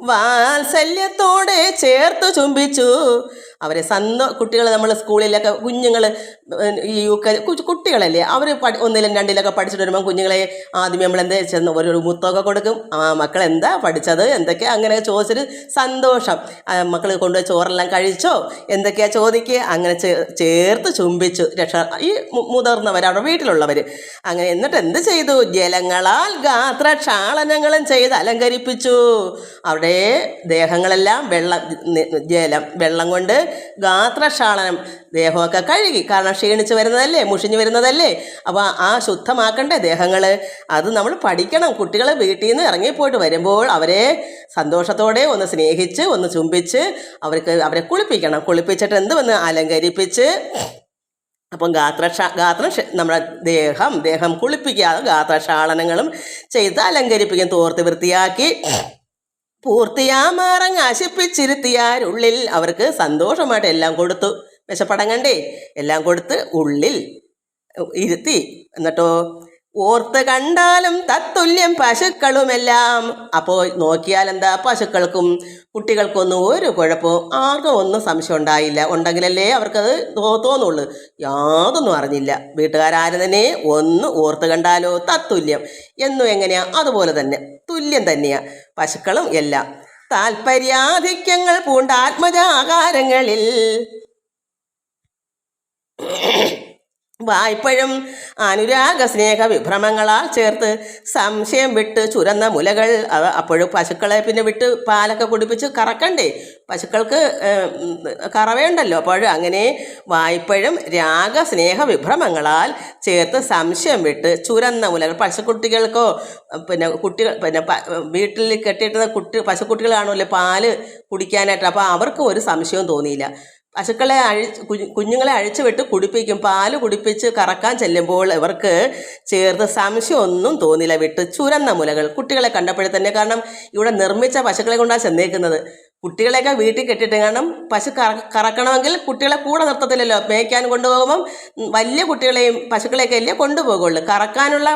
വാത്സല്യത്തോടെ ചേർത്ത് ചുംബിച്ചു അവരെ. കുട്ടികൾ നമ്മൾ സ്കൂളിലൊക്കെ കുഞ്ഞുങ്ങൾ ഈ കുട്ടികളല്ലേ, അവർ ഒന്നിലും രണ്ടിലൊക്കെ പഠിച്ചിട്ട് വരുമ്പം കുഞ്ഞുങ്ങളെ ആദ്യമേ നമ്മൾ എന്താ ചെന്ന് ഒരു മുത്തമൊക്കെ കൊടുക്കും. മക്കൾ എന്താ പഠിച്ചത് എന്തൊക്കെയാ അങ്ങനെ ചോദിച്ചിട്ട് സന്തോഷം. മക്കൾ കൊണ്ടുപോയി ചോറെല്ലാം കഴിച്ചോ എന്തൊക്കെയാ ചോദിക്കുക. അങ്ങനെ ചേർത്ത് ചുംബിച്ചു ഈ മുതിർന്നവർ അവിടെ വീട്ടിലുള്ളവർ. അങ്ങനെ എന്നിട്ട് എന്ത് ചെയ്തു? ജലങ്ങളാൽ ഗാത്രക്ഷാളനങ്ങളും ചെയ്ത് അലങ്കരിപ്പിച്ചു. അവിടെ ദേഹങ്ങളെല്ലാം വെള്ളം കൊണ്ട് ഗാത്രക്ഷാളനം, ദേഹമൊക്കെ കഴുകി. കാരണം ക്ഷീണിച്ച് വരുന്നതല്ലേ, മുഷിഞ്ഞ് വരുന്നതല്ലേ. അപ്പോൾ ആ ശുദ്ധമാക്കണ്ടേ ദേഹങ്ങൾ. അത് നമ്മൾ പഠിക്കണം. കുട്ടികൾ വീട്ടിൽ നിന്ന് ഇറങ്ങിപ്പോയിട്ട് വരുമ്പോൾ അവരെ സന്തോഷത്തോടെ ഒന്ന് സ്നേഹിച്ച് ഒന്ന് അവരെ കുളിപ്പിക്കണം. കുളിപ്പിച്ചിട്ട് എന്ത് വന്ന് അലങ്കരിപ്പിച്ച്. അപ്പം ഗാത്രം നമ്മുടെ ദേഹം കുളിപ്പിക്കാതെ ഗാത്രക്ഷാളനങ്ങളും ചെയ്ത് അലങ്കരിപ്പിക്കും. തോർത്ത് വൃത്തിയാക്കി പൂർത്തിയാമാറങ്ങ് ആശിപ്പിച്ചിരുത്തിയാരുള്ളിൽ അവർക്ക് സന്തോഷമായിട്ട് എല്ലാം കൊടുത്തു. വിശപ്പടങ്ങണ്ടേ, എല്ലാം കൊടുത്ത് ഉള്ളിൽ ഇരുത്തി. എന്നിട്ടോ ഓർത്ത് കണ്ടാലും തത്തുല്യം പശുക്കളുമെല്ലാം. അപ്പോൾ നോക്കിയാൽ എന്താ, പശുക്കൾക്കും കുട്ടികൾക്കൊന്നും ഒരു കുഴപ്പവും ആർക്കും ഒന്നും സംശയം ഉണ്ടായില്ല. ഉണ്ടെങ്കിലല്ലേ അവർക്കത് തോന്നുള്ളൂ. യാതൊന്നും അറിഞ്ഞില്ല. വീട്ടുകാരും തന്നെ ഒന്ന് ഓർത്ത് കണ്ടാലോ തത്തുല്യം എന്നും എങ്ങനെയാ അതുപോലെ തന്നെ തുല്യം തന്നെയാ പശുക്കളും എല്ലാം. താൽപര്യാധിക്യങ്ങൾ പൂണ്ട ആത്മജാകാരങ്ങളിൽ വായ്പഴും അനുരാഗ സ്നേഹ വിഭ്രമങ്ങളാൽ ചേർത്ത് സംശയം വിട്ട് ചുരന്ന മുലകൾ. അപ്പോഴും പശുക്കളെ പിന്നെ വിട്ട് പാലൊക്കെ കുടിപ്പിച്ച് കറക്കണ്ടേ, പശുക്കൾക്ക് കറവേണ്ടല്ലോ. അപ്പോഴും അങ്ങനെ വായ്പഴും രാഗസ്നേഹ വിഭ്രമങ്ങളാൽ ചേർത്ത് സംശയം വിട്ട് ചുരന്ന മുലകൾ. പശുക്കുട്ടികൾക്കോ പിന്നെ വീട്ടിൽ കെട്ടിയിട്ടുന്ന പശുക്കുട്ടികൾ കാണുമല്ലോ പാല് കുടിക്കാനായിട്ട്. അപ്പോൾ അവർക്ക് ഒരു സംശയവും തോന്നിയില്ല. പശുക്കളെ കുഞ്ഞുങ്ങളെ അഴിച്ചു വിട്ട് കുടിപ്പിക്കും. പാല് കുടിപ്പിച്ച് കറക്കാൻ ചെല്ലുമ്പോൾ ഇവർക്ക് ചേർത്ത് സംശയമൊന്നും തോന്നില്ല. വിട്ട് ചുരന്ന മുലകൾ കുട്ടികളെ കണ്ടപ്പോഴേ തന്നെ. കാരണം ഇവിടെ നിർമ്മിച്ച പശുക്കളെ കൊണ്ടാണ് ചെന്നേക്കുന്നത്. കുട്ടികളെയൊക്കെ വീട്ടിൽ കെട്ടിയിട്ട്, കാരണം പശു കറക്കണമെങ്കിൽ കുട്ടികളെ കൂടെ നിർത്തത്തില്ലല്ലോ. മേയ്ക്കാൻ കൊണ്ടുപോകുമ്പം വലിയ കുട്ടികളെയും പശുക്കളെയൊക്കെ അല്ലേ കൊണ്ടുപോകുള്ളൂ. കറക്കാനുള്ള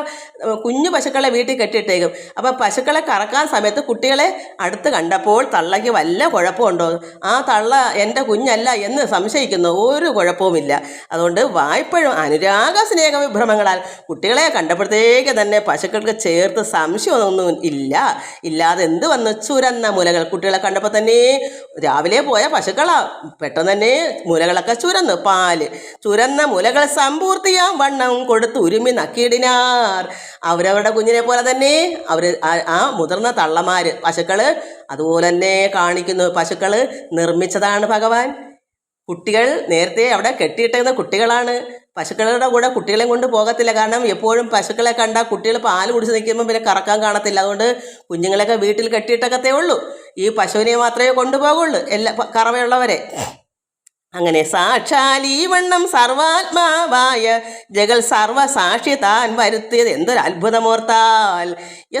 കുഞ്ഞു പശുക്കളെ വീട്ടിൽ കെട്ടിയിട്ടേക്കും. അപ്പോൾ പശുക്കളെ കറക്കാൻ സമയത്ത് കുട്ടികളെ അടുത്ത് കണ്ടപ്പോൾ തള്ളയ്ക്ക് വല്ല കുഴപ്പമുണ്ടോ, ആ തള്ള എൻ്റെ കുഞ്ഞല്ല എന്ന് സംശയിക്കുന്നു. ഒരു കുഴപ്പവുമില്ല. അതുകൊണ്ട് വായ്പഴും അനുരാഗ സ്നേഹ വിഭ്രമങ്ങളാൽ കുട്ടികളെ കണ്ടപ്പോഴത്തേക്ക് തന്നെ പശുക്കൾക്ക് ചേർത്ത് സംശയമൊന്നും ഇല്ലാതെ എന്ത് വന്നു ചുരന്ന മുലകൾ. കുട്ടികളെ കണ്ടപ്പോൾ തന്നെ രാവിലെ പോയ പശുക്കളാ, പെട്ടെന്ന് തന്നെ മുലകളൊക്കെ ചുരന്ന മുലകൾ സമ്പൂർത്തിയാം വണ്ണം കൊടുത്ത് ഉരുമി നക്കിയിടിനാർ. അവരവരുടെ കുഞ്ഞിനെ പോലെ തന്നെ ആ മുതിർന്ന തള്ളമാര് പശുക്കള് അതുപോലെ തന്നെ കാണിക്കുന്നു. പശുക്കള് നിർമ്മിച്ചതാണ് ഭഗവാൻ. കുട്ടികൾ നേരത്തെ അവിടെ കെട്ടിയിട്ടേക്കുന്ന കുട്ടികളാണ്. പശുക്കളുടെ കൂടെ കുട്ടികളെയും കൊണ്ട് പോകത്തില്ല. കാരണം എപ്പോഴും പശുക്കളെ കണ്ടാൽ കുട്ടികൾ പാല് കുടിച്ച് നിൽക്കുമ്പോൾ പിന്നെ കറക്കാൻ കാണത്തില്ല. അതുകൊണ്ട് കുഞ്ഞുങ്ങളെയൊക്കെ വീട്ടിൽ കെട്ടിയിട്ടൊക്കത്തേ ഉള്ളൂ. ഈ പശുവിനെ മാത്രമേ കൊണ്ടുപോകുള്ളൂ, എല്ലാ കറവയുള്ളവരെ. അങ്ങനെ സാക്ഷാൽ ഈ വണ്ണം സർവാത്മാവായ ജഗൽ സർവസാക്ഷി താൻ വരുത്തിയത് എന്തൊരു അത്ഭുതമോർത്താൽ.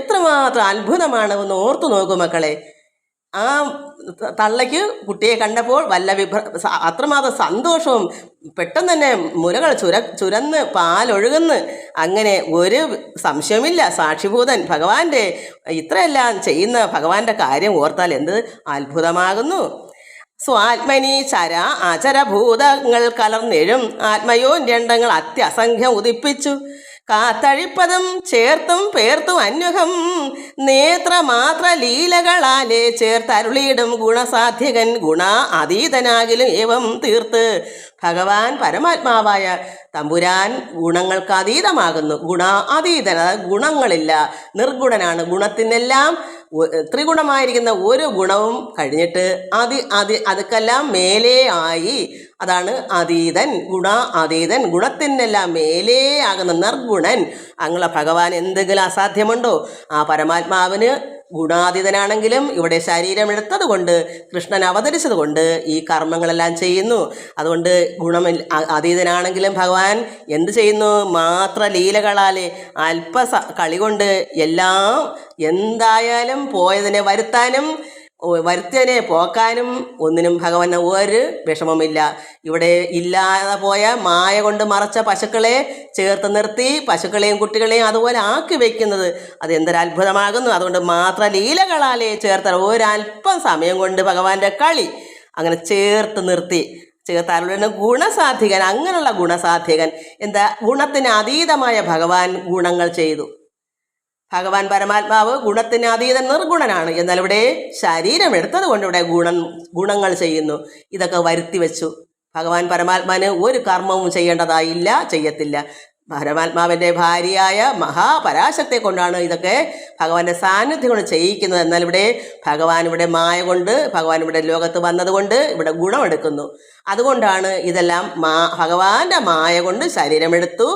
എത്രമാത്രം അത്ഭുതമാണ് ഒന്ന് ഓർത്തു നോക്കൂ മക്കളെ. ആ തള്ളയ്ക്ക് കുട്ടിയെ കണ്ടപ്പോൾ അത്രമാത്രം സന്തോഷവും. പെട്ടെന്ന് തന്നെ മുലകൾ ചുരന്ന് പാലൊഴുകുന്നു. അങ്ങനെ ഒരു സംശയമില്ല. സാക്ഷിഭൂതൻ ഭഗവാന്റെ ഇത്രയെല്ലാം ചെയ്യുന്ന ഭഗവാന്റെ കാര്യം ഓർത്താൽ എന്ത് അത്ഭുതമാകുന്നു. സ്വാത്മനി അചരഭൂതങ്ങൾ കലർന്നെഴും ആത്മയോന്യണ്ടങ്ങൾ അത്യസംഖ്യം ഉദിപ്പിച്ചു. കാത്തഴിപ്പതും ചേർത്തും പേർത്തും അന്വഹം നേത്രമാത്ര ലീലകളാലെ ചേർത്തരുളിയിടും ഗുണസാധ്യകൻ അതീതനാകിലും ഏവം തീർത്ത്. ഭഗവാൻ പരമാത്മാവായ തമ്പുരാൻ ഗുണങ്ങൾക്ക് അതീതമാകുന്നു. അതീതൻ, അതായത് ഗുണങ്ങളില്ല, നിർഗുണനാണ്. ഗുണത്തിനെല്ലാം ത്രിഗുണമായിരിക്കുന്ന ഒരു ഗുണവും കഴിഞ്ഞിട്ട് അതൊക്കെല്ലാം മേലേ ആയി. അതാണ് അതീതൻ, അതീതൻ, ഗുണത്തിനെല്ലാം മേലേ ആകുന്ന നിർഗുണൻ. അങ്ങനെ ഭഗവാൻ എന്തെങ്കിലും അസാധ്യമുണ്ടോ? ആ പരമാത്മാവിന് ഗുണാതീതനാണെങ്കിലും ഇവിടെ ശരീരം എടുത്തത് കൊണ്ട് കൃഷ്ണൻ അവതരിച്ചത് കൊണ്ട് ഈ കർമ്മങ്ങളെല്ലാം ചെയ്യുന്നു. അതുകൊണ്ട് അതീതനാണെങ്കിലും ഭഗവാൻ എന്ത് ചെയ്യുന്നു? മാത്ര ലീലകളാലെ കളി കൊണ്ട് എല്ലാം എന്തായാലും പോയതിനെ വരുത്താനും വരുത്തിയതിനെ പോക്കാനും ഒന്നിനും ഭഗവാന് ഒരു വിഷമമില്ല. ഇവിടെ ഇല്ലാതെ പോയ മായ കൊണ്ട് മറച്ച പശുക്കളെ ചേർത്ത് നിർത്തി പശുക്കളെയും കുട്ടികളെയും അതുപോലെ ആക്കി വയ്ക്കുന്നത് അത് എന്തൊരത്ഭുതമാകുന്നു. അതുകൊണ്ട് മാത്ര ലീലകളാലേ ചേർത്ത ഒരല്പം സമയം കൊണ്ട് ഭഗവാന്റെ കളി അങ്ങനെ ചേർത്ത് നിർത്തി ചേർത്താലുള്ള ഗുണസാധികൻ. അങ്ങനെയുള്ള ഗുണസാധികൻ എന്താ, ഗുണത്തിന് അതീതമായ ഭഗവാൻ ഗുണങ്ങൾ ചെയ്തു. ഭഗവാൻ പരമാത്മാവ് ഗുണത്തിന് അതീതൻ നിർഗുണനാണ്. എന്നാൽ ഇവിടെ ശരീരം എടുത്തത് കൊണ്ട് ഇവിടെ ഗുണങ്ങൾ ചെയ്യുന്നു. ഇതൊക്കെ വരുത്തി വെച്ചു. ഭഗവാൻ പരമാത്മാവിന് ഒരു കർമ്മവും ചെയ്യേണ്ടതായില്ല, ചെയ്യത്തില്ല. പരമാത്മാവിൻ്റെ ഭാര്യയായ മഹാപരാശക്തിയെ കൊണ്ടാണ് ഇതൊക്കെ ഭഗവാന്റെ സാന്നിധ്യം കൊണ്ട് ചെയ്യിക്കുന്നത്. എന്നാൽ ഇവിടെ ഭഗവാൻ ഇവിടെ മായ കൊണ്ട് ഭഗവാൻ ഇവിടെ ലോകത്ത് വന്നതുകൊണ്ട് ഇവിടെ ഗുണമെടുക്കുന്നു. അതുകൊണ്ടാണ് ഇതെല്ലാം ഭഗവാന്റെ മായ കൊണ്ട് ശരീരമെടുത്തു,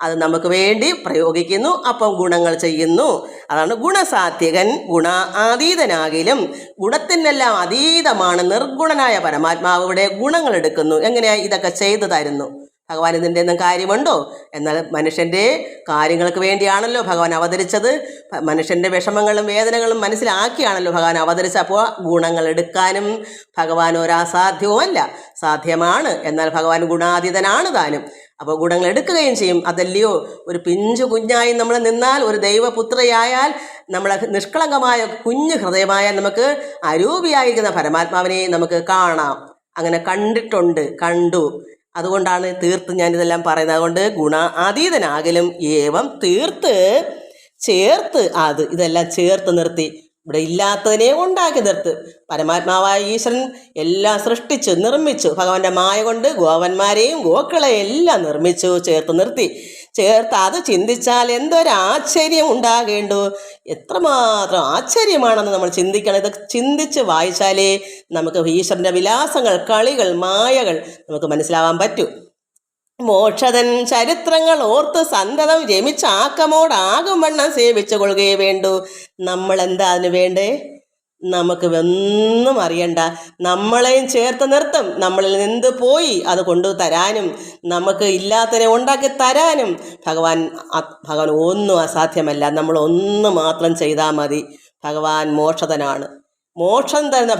അത് നമുക്ക് വേണ്ടി പ്രയോഗിക്കുന്നു, അപ്പം ഗുണങ്ങൾ ചെയ്യുന്നു. അതാണ് ഗുണസാധ്യകൻ. ഗുണാതീതനാകിലും ഗുണത്തിനെല്ലാം അതീതമാണ് നിർഗുണനായ പരമാത്മാവ് ഇവിടെ ഗുണങ്ങൾ എടുക്കുന്നു. എങ്ങനെയാ ഇതൊക്കെ ചെയ്തു തരുന്നു? ഭഗവാൻ ഇതിൻ്റെ ഒന്നും കാര്യമുണ്ടോ? എന്നാൽ മനുഷ്യൻ്റെ കാര്യങ്ങൾക്ക് വേണ്ടിയാണല്ലോ ഭഗവാൻ അവതരിച്ചത്. മനുഷ്യൻ്റെ വിഷമങ്ങളും വേദനകളും മനസ്സിലാക്കിയാണല്ലോ ഭഗവാൻ അവതരിച്ചത്. അപ്പോൾ ഗുണങ്ങൾ എടുക്കാനും ഭഗവാൻ ഒരസാധ്യവുമല്ല, സാധ്യമാണ്. എന്നാൽ ഭഗവാൻ ഗുണാതീതനാണ് താനും. അപ്പോൾ ഗുണങ്ങൾ എടുക്കുകയും ചെയ്യും. അതല്ലയോ ഒരു പിഞ്ചു കുഞ്ഞായി നമ്മൾ നിന്നാൽ, ഒരു ദൈവപുത്രയായാൽ, നമ്മളെ നിഷ്കളങ്കമായ കുഞ്ഞു ഹൃദയമായാൽ നമുക്ക് അരൂപിയായിരിക്കുന്ന പരമാത്മാവിനെ നമുക്ക് കാണാം. അങ്ങനെ കണ്ടു. അതുകൊണ്ടാണ് തീർത്ത് ഞാനിതെല്ലാം പറയുന്നത്. അതുകൊണ്ട് ഗുണാതീതനാകലും ഏവം ചേർത്ത് ഇതെല്ലാം ചേർത്ത് നിർത്തി. ഇവിടെ ഇല്ലാത്തതിനെ ഉണ്ടാക്കി നിർത്ത്. പരമാത്മാവായ ഈശ്വരൻ എല്ലാം സൃഷ്ടിച്ചു നിർമ്മിച്ചു. ഭഗവാന്റെ മായ കൊണ്ട് ഗോവന്മാരെയും ഗോക്കളെയും എല്ലാം നിർമ്മിച്ചു, ചേർത്ത് നിർത്തി. അത് ചിന്തിച്ചാൽ എന്തൊരാശ്ചര്യം ഉണ്ടാകേണ്ടു. എത്രമാത്രം ആശ്ചര്യമാണെന്ന് നമ്മൾ ചിന്തിക്കണം. ഇത് ചിന്തിച്ച് വായിച്ചാലേ നമുക്ക് ഈശ്വരൻ്റെ വിലാസങ്ങൾ, കളികൾ, മായകൾ നമുക്ക് മനസ്സിലാവാൻ പറ്റൂ. മോക്ഷതൻ ചരിത്രങ്ങൾ ഓർത്ത് സന്തതം രമിച്ചാക്കമോടാകും വണ്ണം സേവിച്ചു കൊള്ളുകയേ വേണ്ടു. നമ്മളെന്താ അതിന് വേണ്ടേ? നമുക്ക് ഒന്നും അറിയണ്ട. നമ്മളെയും ചേർത്ത് നിർത്തും. നമ്മളിൽ നിന്ന് പോയി അത് കൊണ്ടു തരാനും നമുക്ക് ഇല്ലാത്തതിനെ ഉണ്ടാക്കി തരാനും ഭഗവാൻ ഒന്നും അസാധ്യമല്ല. നമ്മൾ ഒന്ന് മാത്രം ചെയ്താൽ മതി. ഭഗവാൻ മോക്ഷതനാണ്. മോക്ഷം തരുന്ന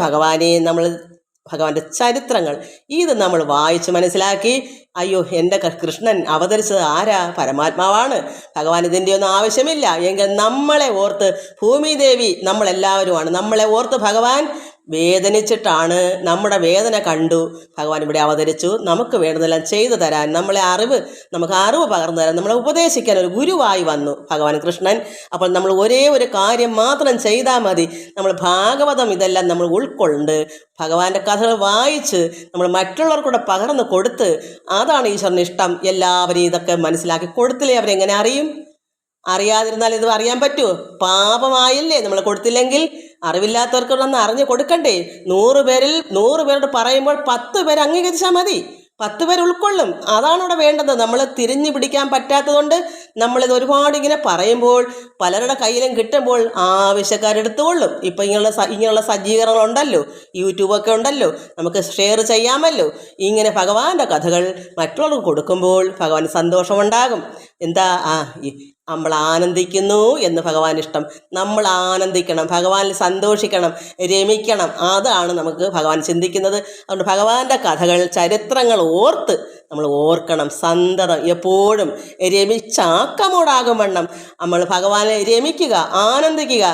ഭഗവാന്റെ ചരിത്രങ്ങൾ ഇത് നമ്മൾ വായിച്ച് മനസ്സിലാക്കി, അയ്യോ എൻ്റെ കൃഷ്ണൻ അവതരിച്ചത് ആരാ? പരമാത്മാവാണ്. ഭഗവാൻ ഇതിൻ്റെ ഒന്നും ആവശ്യമില്ല എങ്കിൽ നമ്മളെ ഓർത്ത്, ഭൂമിദേവി നമ്മളെല്ലാവരുമാണ്, നമ്മളെ ഓർത്ത് ഭഗവാൻ വേദനിച്ചിട്ടാണ്, നമ്മുടെ വേദന കണ്ടു ഭഗവാൻ ഇവിടെ അവതരിച്ചു. നമുക്ക് വേണ്ടതെല്ലാം ചെയ്തു തരാൻ, നമുക്ക് അറിവ് പകർന്നു തരാൻ, നമ്മളെ ഉപദേശിക്കാൻ ഒരു ഗുരുവായി വന്നു ഭഗവാൻ കൃഷ്ണൻ. അപ്പോൾ നമ്മൾ ഒരേ ഒരു കാര്യം മാത്രം ചെയ്താൽ മതി. നമ്മൾ ഭാഗവതം ഇതെല്ലാം നമ്മൾ ഉൾക്കൊണ്ട് ഭഗവാന്റെ കഥകൾ വായിച്ച് നമ്മൾ മറ്റുള്ളവർക്കൂടെ പകർന്ന് കൊടുത്ത്, അതാണ് ഈശ്വരന് ഇഷ്ടം. എല്ലാവരെയും ഇതൊക്കെ മനസ്സിലാക്കി കൊടുത്തില്ലേ അവരെങ്ങനെ അറിയും? അറിയാതിരുന്നാൽ ഇത് അറിയാൻ പറ്റുമോ? പാപമായില്ലേ നമ്മൾ കൊടുത്തില്ലെങ്കിൽ? അറിവില്ലാത്തവർക്കൊന്ന് അറിഞ്ഞു കൊടുക്കണ്ടേ? 100 പേരോട് പറയുമ്പോൾ 10 പേർ അംഗീകരിച്ചാൽ മതി. 10 പേർ ഉൾക്കൊള്ളും. അതാണ് ഇവിടെ വേണ്ടത്. നമ്മൾ തിരിഞ്ഞു പിടിക്കാൻ പറ്റാത്തതുകൊണ്ട് നമ്മളിത് ഒരുപാട് ഇങ്ങനെ പറയുമ്പോൾ പലരുടെ കയ്യിലും കിട്ടുമ്പോൾ ആവശ്യക്കാരെടുത്തുകൊള്ളും. ഇപ്പം ഇങ്ങനെയുള്ള സജ്ജീകരണങ്ങളുണ്ടല്ലോ, യൂട്യൂബൊക്കെ ഉണ്ടല്ലോ, നമുക്ക് ഷെയർ ചെയ്യാമല്ലോ. ഇങ്ങനെ ഭഗവാന്റെ കഥകൾ മറ്റുള്ളവർക്ക് കൊടുക്കുമ്പോൾ ഭഗവാന് സന്തോഷമുണ്ടാകും. എന്താ നമ്മൾ ആനന്ദിക്കുന്നു എന്ന് ഭഗവാൻ ഇഷ്ടം. നമ്മൾ ആനന്ദിക്കണം, ഭഗവാനിൽ സന്തോഷിക്കണം, രമിക്കണം. അതാണ് നമുക്ക് ഭഗവാൻ ചിന്തിക്കുന്നത്. അതുകൊണ്ട് ഭഗവാന്റെ കഥകൾ, ചരിത്രങ്ങൾ ഓർത്ത് നമ്മൾ ഓർക്കണം. സന്തതം എപ്പോഴും രമിച്ചാക്കമോടാകും വണ്ണം നമ്മൾ ഭഗവാനെ രമിക്കുക, ആനന്ദിക്കുക,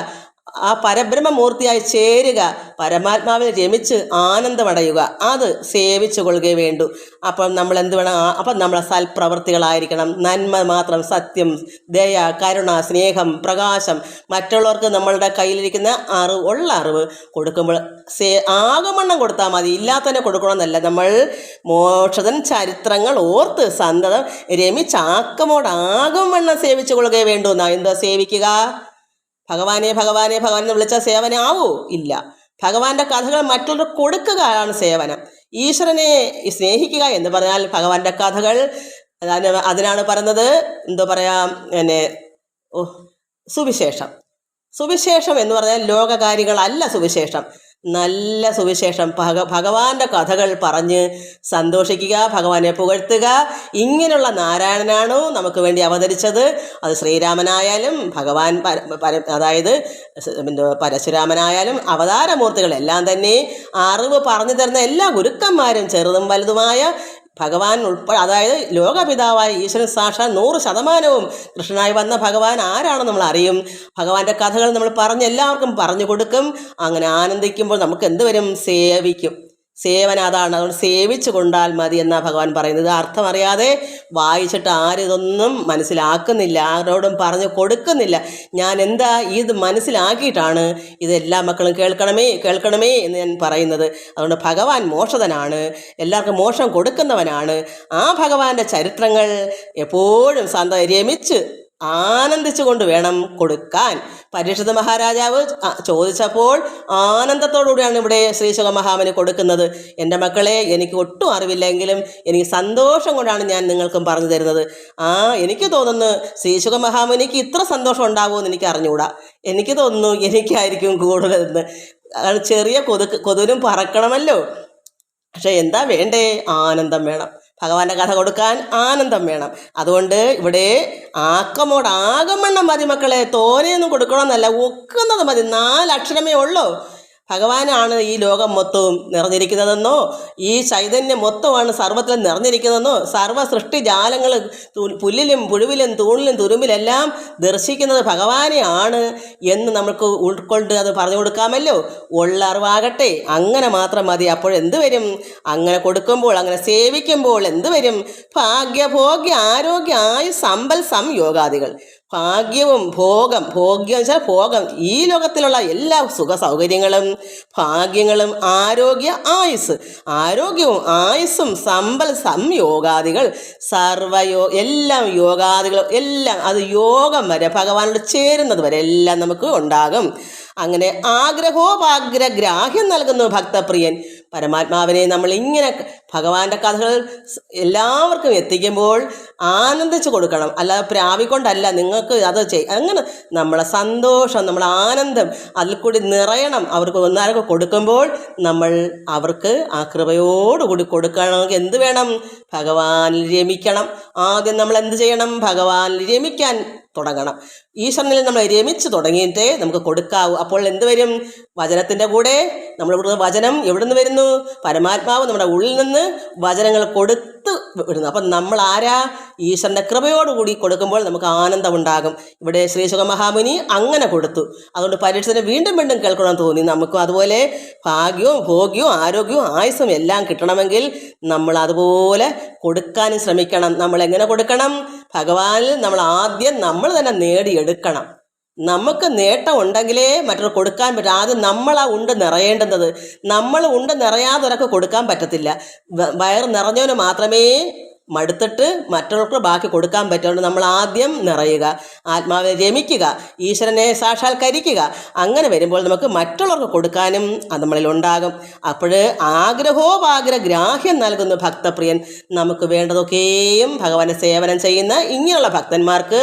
ആ പരബ്രഹ്മമൂർത്തിയായി ചേരുക, പരമാത്മാവിൽ രമിച്ച് ആനന്ദമടയുക, അത് സേവിച്ചു കൊള്ളുകയേ വേണ്ടു. അപ്പം നമ്മൾ എന്ത് വേണം? അപ്പം നമ്മളെ സൽപ്രവർത്തികളായിരിക്കണം. നന്മ മാത്രം, സത്യം, ദയ, കരുണ, സ്നേഹം, പ്രകാശം, മറ്റുള്ളവർക്ക് നമ്മളുടെ കയ്യിലിരിക്കുന്ന ഉള്ള അറിവ് കൊടുക്കുമ്പോൾ ആകമണ്ണം കൊടുത്താൽ മതി. ഇല്ലാത്തതിനെ കൊടുക്കണമെന്നല്ല. നമ്മൾ മോക്ഷതൻ ചരിത്രങ്ങൾ ഓർത്ത് സന്തതം രമിച്ചാക്കമോടാകും വണ്ണം സേവിച്ചു കൊള്ളുകയേ വേണ്ടു. എന്താ സേവിക്കുക? ഭഗവാനെ എന്ന് വിളിച്ച സേവനാവോ? ഇല്ല. ഭഗവാന്റെ കഥകൾ മറ്റുള്ളവർ കൊടുക്കുകയാണ് സേവനം. ഈശ്വരനെ സ്നേഹിക്കുക എന്ന് പറഞ്ഞാൽ ഭഗവാന്റെ കഥകൾ, അതിനാണ് പറയുന്നത്, സുവിശേഷം എന്ന് പറഞ്ഞാൽ ലോകകാര്യങ്ങളല്ല സുവിശേഷം. നല്ല സുവിശേഷം ഭഗവാന്റെ കഥകൾ പറഞ്ഞ് സന്തോഷിക്കുക, ഭഗവാനെ പുകഴ്ത്തുക. ഇങ്ങനെയുള്ള നാരായണനാണോ നമുക്ക് വേണ്ടി അവതരിച്ചത്? അത് ശ്രീരാമനായാലും ഭഗവാൻ അതായത് പരശുരാമനായാലും അവതാരമൂർത്തികളെല്ലാം തന്നെ അറിവ് പറഞ്ഞു തരുന്ന എല്ലാ ഗുരുക്കന്മാരും ചെറുതും വലുതുമായ ഭഗവാൻ അതായത് ലോകപിതാവായ ഈശ്വരൻ സാക്ഷാൽ 100% കൃഷ്ണനായി വന്ന ഭഗവാൻ ആരാണെന്ന് നമ്മൾ അറിയും. ഭഗവാന്റെ കഥകൾ നമ്മൾ പറഞ്ഞ് എല്ലാവർക്കും പറഞ്ഞു കൊടുക്കും. അങ്ങനെ ആനന്ദിക്കുമ്പോൾ നമുക്ക് എന്ത് വരും? സേവിക്കും. സേവന അതാണ്. അതുകൊണ്ട് സേവിച്ചു കൊണ്ടാൽ മതി എന്നാണ് ഭഗവാൻ പറയുന്നത്. അർത്ഥം അറിയാതെ വായിച്ചിട്ട് ആരും ഇതൊന്നും മനസ്സിലാക്കുന്നില്ല, ആരോടും പറഞ്ഞു കൊടുക്കുന്നില്ല. ഞാൻ എന്താ ഇത് മനസ്സിലാക്കിയിട്ടാണ് ഇതെല്ലാ മക്കളും കേൾക്കണമേ എന്ന് ഞാൻ പറയുന്നത്. അതുകൊണ്ട് ഭഗവാൻ മോക്ഷതനാണ്, എല്ലാവർക്കും മോക്ഷം കൊടുക്കുന്നവനാണ്. ആ ഭഗവാന്റെ ചരിത്രങ്ങൾ എപ്പോഴും രമിച്ച് ആനന്ദിച്ചു കൊണ്ട് വേണം കൊടുക്കാൻ. പരീക്ഷിത മഹാരാജാവ് ചോദിച്ചപ്പോൾ ആനന്ദത്തോടുകൂടിയാണ് ഇവിടെ ശ്രീശുക മഹാമുനി കൊടുക്കുന്നത്. എൻ്റെ മക്കളെ, എനിക്ക് ഒട്ടും അറിവില്ലെങ്കിലും എനിക്ക് സന്തോഷം കൊണ്ടാണ് ഞാൻ നിങ്ങൾക്കും പറഞ്ഞു തരുന്നത്. എനിക്ക് തോന്നുന്നു ശ്രീശുക മഹാമുനിക്ക് ഇത്ര സന്തോഷം ഉണ്ടാവുമെന്ന് എനിക്ക് അറിഞ്ഞുകൂടാ. എനിക്ക് തോന്നുന്നു എനിക്കായിരിക്കും കൂടുതലെന്ന്. ചെറിയ കൊതുനും പറക്കണമല്ലോ. പക്ഷെ എന്താ വേണ്ടേ? ആനന്ദം വേണം. ഭഗവാന്റെ കഥ കൊടുക്കാൻ ആനന്ദം വേണം. അതുകൊണ്ട് ഇവിടെ ആകമണ്ണം മതി മക്കളെ, തോനെയൊന്നും കൊടുക്കണമെന്നല്ല, ഒക്കുന്നത് മതി. 4 അക്ഷരമേ ഉള്ളൂ. ഭഗവാനാണ് ഈ ലോകം മൊത്തവും നിറഞ്ഞിരിക്കുന്നതെന്നോ, ഈ ചൈതന്യം മൊത്തമാണ് സർവ്വത്തിലും നിറഞ്ഞിരിക്കുന്നതെന്നോ, സർവ്വ സൃഷ്ടിജാലങ്ങൾ പുല്ലിലും പുഴുവിലും തൂണിലും തുരുമ്പിലെല്ലാം ദർശിക്കുന്നത് ഭഗവാനെയാണ് എന്ന് നമുക്ക് ഉൾക്കൊണ്ട് അത് പറഞ്ഞു കൊടുക്കാമല്ലോ. ഉള്ള അറിവാകട്ടെ, അങ്ങനെ മാത്രം മതി. അപ്പോഴെന്ത് വരും? അങ്ങനെ കൊടുക്കുമ്പോൾ, അങ്ങനെ സേവിക്കുമ്പോൾ എന്ത് വരും? ഭാഗ്യഭോഗ്യ ആരോഗ്യ ആയുസ് സമ്പൽ സംയോഗാദികൾ. ഭാഗ്യവും ഭോഗം എന്ന് വെച്ചാൽ ഭോഗം, ഈ ലോകത്തിലുള്ള എല്ലാ സുഖ സൗകര്യങ്ങളും ഭാഗ്യങ്ങളും ആരോഗ്യ ആയുസ്, ആരോഗ്യവും ആയുസ്സും സമ്പൽ സംയോഗാദികൾ എല്ലാം യോഗാദികളും എല്ലാം അത് യോഗം വരെ ഭഗവാനോട് ചേരുന്നത് വരെ എല്ലാം നമുക്ക് ഉണ്ടാകും. അങ്ങനെ ആഗ്രഹോപാഗ്രഗ്രാഹ്യം നൽകുന്നു ഭക്തപ്രിയൻ. പരമാത്മാവിനെ നമ്മൾ ഇങ്ങനെ ഭഗവാന്റെ കഥകൾ എല്ലാവർക്കും എത്തിക്കുമ്പോൾ ആനന്ദിച്ചു കൊടുക്കണം. അല്ലാതെ പ്രാവിക്കൊണ്ടല്ല. നിങ്ങൾക്ക് അത് അങ്ങനെ നമ്മളെ സന്തോഷം, നമ്മളെ ആനന്ദം അതിൽ കൂടി നിറയണം. അവർക്ക് ഒന്നാരൊക്കെ കൊടുക്കുമ്പോൾ നമ്മൾ അവർക്ക് ആ കൃപയോടുകൂടി കൊടുക്കണമെങ്കിൽ എന്ത് വേണം? ഭഗവാനിൽ രമിക്കണം. ആദ്യം നമ്മൾ എന്ത് ചെയ്യണം? ഭഗവാനിൽ രമിക്കാൻ തുടങ്ങണം. ഈശ്വരനിൽ നമ്മൾ രമിച്ച് തുടങ്ങിയിട്ടേ നമുക്ക് കൊടുക്കാവൂ. അപ്പോൾ എന്ത് വരും? വചനത്തിൻ്റെ കൂടെ നമ്മളിവിടുന്ന് വചനം എവിടുന്ന് വരുന്നു? പരമാത്മാവ് നമ്മുടെ ഉള്ളിൽ നിന്ന് വചനങ്ങൾ കൊടുത്ത് വിടുന്നു. അപ്പം നമ്മൾ ആരാ? ഈശ്വരൻ്റെ കൃപയോടുകൂടി കൊടുക്കുമ്പോൾ നമുക്ക് ആനന്ദമുണ്ടാകും. ഇവിടെ ശ്രീശുക മഹാമുനി അങ്ങനെ കൊടുത്തു. അതുകൊണ്ട് പരീക്ഷനെ വീണ്ടും വീണ്ടും കേൾക്കണമെന്ന് തോന്നി. നമുക്കും അതുപോലെ ഭാഗ്യവും ഭോഗ്യവും ആരോഗ്യവും ആയുസ്സും എല്ലാം കിട്ടണമെങ്കിൽ നമ്മൾ അതുപോലെ കൊടുക്കാനും ശ്രമിക്കണം. നമ്മൾ എങ്ങനെ കൊടുക്കണം? ഭഗവാനിൽ നമ്മൾ ആദ്യം നമ്മൾ തന്നെ നേടിയെടുക്കണം. നമുക്ക് നേട്ടം ഉണ്ടെങ്കിലേ മറ്റൊരു കൊടുക്കാൻ പറ്റും. ആദ്യം നമ്മളാ ഉണ്ട് നിറയേണ്ടുന്നത്. നമ്മൾ ഉണ്ട് നിറയാതെ ഒരാൾക്ക് കൊടുക്കാൻ പറ്റത്തില്ല. വയറ് നിറഞ്ഞവന് മാത്രമേ മടുത്തിട്ട് മറ്റുള്ളവർക്ക് ബാക്കി കൊടുക്കാൻ പറ്റുള്ളൂ. നമ്മൾ ആദ്യം നിറയുക, ആത്മാവിനെ രമിക്കുക, ഈശ്വരനെ സാക്ഷാത്കരിക്കുക. അങ്ങനെ വരുമ്പോൾ നമുക്ക് മറ്റുള്ളവർക്ക് കൊടുക്കാനും അത് നമ്മളിൽ ഉണ്ടാകും. അപ്പോൾ ആഗ്രഹോപാഗ്രഗ്രാഹ്യം നൽകുന്നു ഭക്തപ്രിയൻ. നമുക്ക് വേണ്ടതൊക്കെയും ഭഗവാന്റെ സേവനം ചെയ്യുന്ന ഇങ്ങനെയുള്ള ഭക്തന്മാർക്ക്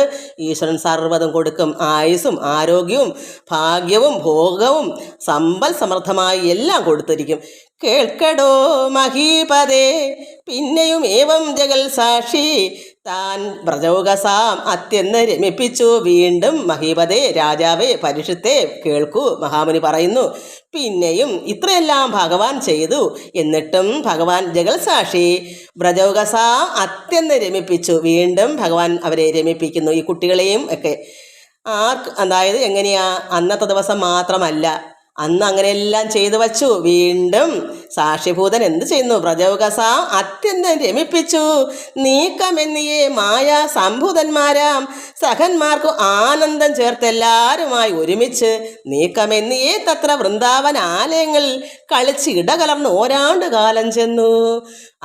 ഈശ്വരൻ സർവ്വതും കൊടുക്കും. ആയുസ്സും ആരോഗ്യവും ഭാഗ്യവും ഭോഗവും സമ്പൽ സമൃദ്ധമായി എല്ലാം കൊടുത്തിരിക്കും. കേൾക്കടോ മഹീപതേ പിന്നെയും ഏവം ജഗൽ സാക്ഷി താൻ വ്രജൗകസാം അത്യന്ന് രമിപ്പിച്ചു. വീണ്ടും മഹീപതേ രാജാവേ പരീക്ഷത്തെ കേൾക്കൂ. മഹാമുനി പറയുന്നു, പിന്നെയും ഇത്രയെല്ലാം ഭഗവാൻ ചെയ്തു, എന്നിട്ടും ഭഗവാൻ ജഗൽ സാക്ഷി വ്രജൗകസാം അത്യന്ന് രമിപ്പിച്ചു. വീണ്ടും ഭഗവാൻ അവരെ രമിപ്പിക്കുന്നു, ഈ കുട്ടികളെയും ഒക്കെ. അതായത് എങ്ങനെയാ? അന്നത്തെ ദിവസം മാത്രമല്ല, അന്ന് അങ്ങനെയെല്ലാം ചെയ്തു വച്ചു. വീണ്ടും സാക്ഷിഭൂതൻ എന്ത് ചെയ്യുന്നു? വ്രജൗകസ അത്യന്തം രമിപ്പിച്ചു. നീക്കമെന്നിയേ മായ സംഭൂതന്മാരാം സഖന്മാർക്കു ആനന്ദം ചേർത്തെല്ലാരുമായി ഒരുമിച്ച് നീക്കമെന്നിയേ തത്ര വൃന്ദാവൻ ആലയങ്ങളിൽ കളിച്ച് ഇടകലർന്ന് ഓരാണ്ട് കാലം ചെന്നു.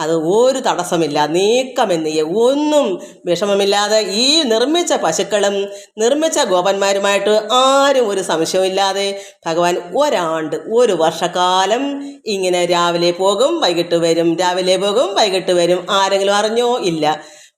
അത് ഒരു തടസ്സമില്ല. നീക്കമെന്നിയേ ഒന്നും വിഷമമില്ലാതെ ഈ നിർമ്മിച്ച പശുക്കളും നിർമ്മിച്ച ഗോപന്മാരുമായിട്ട് ആരും ഒരു സംശയമില്ലാതെ ഭഗവാൻ ഒരു വർഷക്കാലം ഇങ്ങനെ രാവിലെ പോകും വൈകിട്ട് വരും, രാവിലെ പോകും വൈകിട്ട് വരും. ആരെങ്കിലും അറിഞ്ഞോ? ഇല്ല.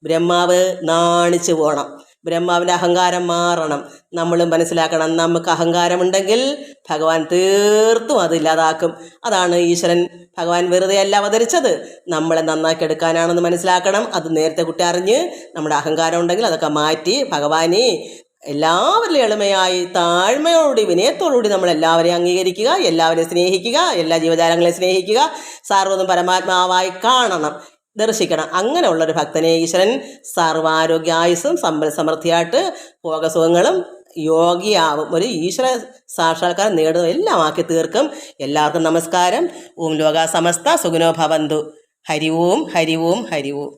ബ്രഹ്മാവ് നാണിച്ചു പോകണം. ബ്രഹ്മാവിൻ്റെ അഹങ്കാരം മാറണം. നമ്മൾ മനസ്സിലാക്കണം, നമുക്ക് അഹങ്കാരമുണ്ടെങ്കിൽ ഭഗവാൻ തീർത്തും അത് ഇല്ലാതാക്കും. അതാണ് ഈശ്വരൻ ഭഗവാൻ വെറുതെ അല്ല അവതരിച്ചത്, നമ്മളെ നന്നാക്കി എടുക്കാനാണെന്ന് മനസ്സിലാക്കണം. അത് നേരത്തെ കുട്ടി അറിഞ്ഞ് നമ്മുടെ അഹങ്കാരം ഉണ്ടെങ്കിൽ അതൊക്കെ മാറ്റി ഭഗവാനെ എല്ലാവരിലും എളിമയായി താഴ്മയോടുകൂടി വിനയത്തോടുകൂടി നമ്മളെല്ലാവരെയും അംഗീകരിക്കുക, എല്ലാവരെയും സ്നേഹിക്കുക, എല്ലാ ജീവജാലങ്ങളെയും സ്നേഹിക്കുക, സർവ്വതും പരമാത്മാവായി കാണണം, ദർശിക്കണം. അങ്ങനെയുള്ളൊരു ഭക്തനെ ഈശ്വരൻ സർവാരോഗ്യ ആയുസ്സും സമ്പൽ സമൃദ്ധിയായിട്ട് ഭോഗസുഖങ്ങളും യോഗിയാവും, ഒരു ഈശ്വര സാക്ഷാത്കാരം നേടുന്ന എല്ലാം ആക്കി തീർക്കും. എല്ലാവർക്കും നമസ്കാരം. ഓം ലോകാ സമസ്ത സുഖിനോ ഭവന്തു. ഹരി ഓം ഹരി ഓം ഹരി ഓം.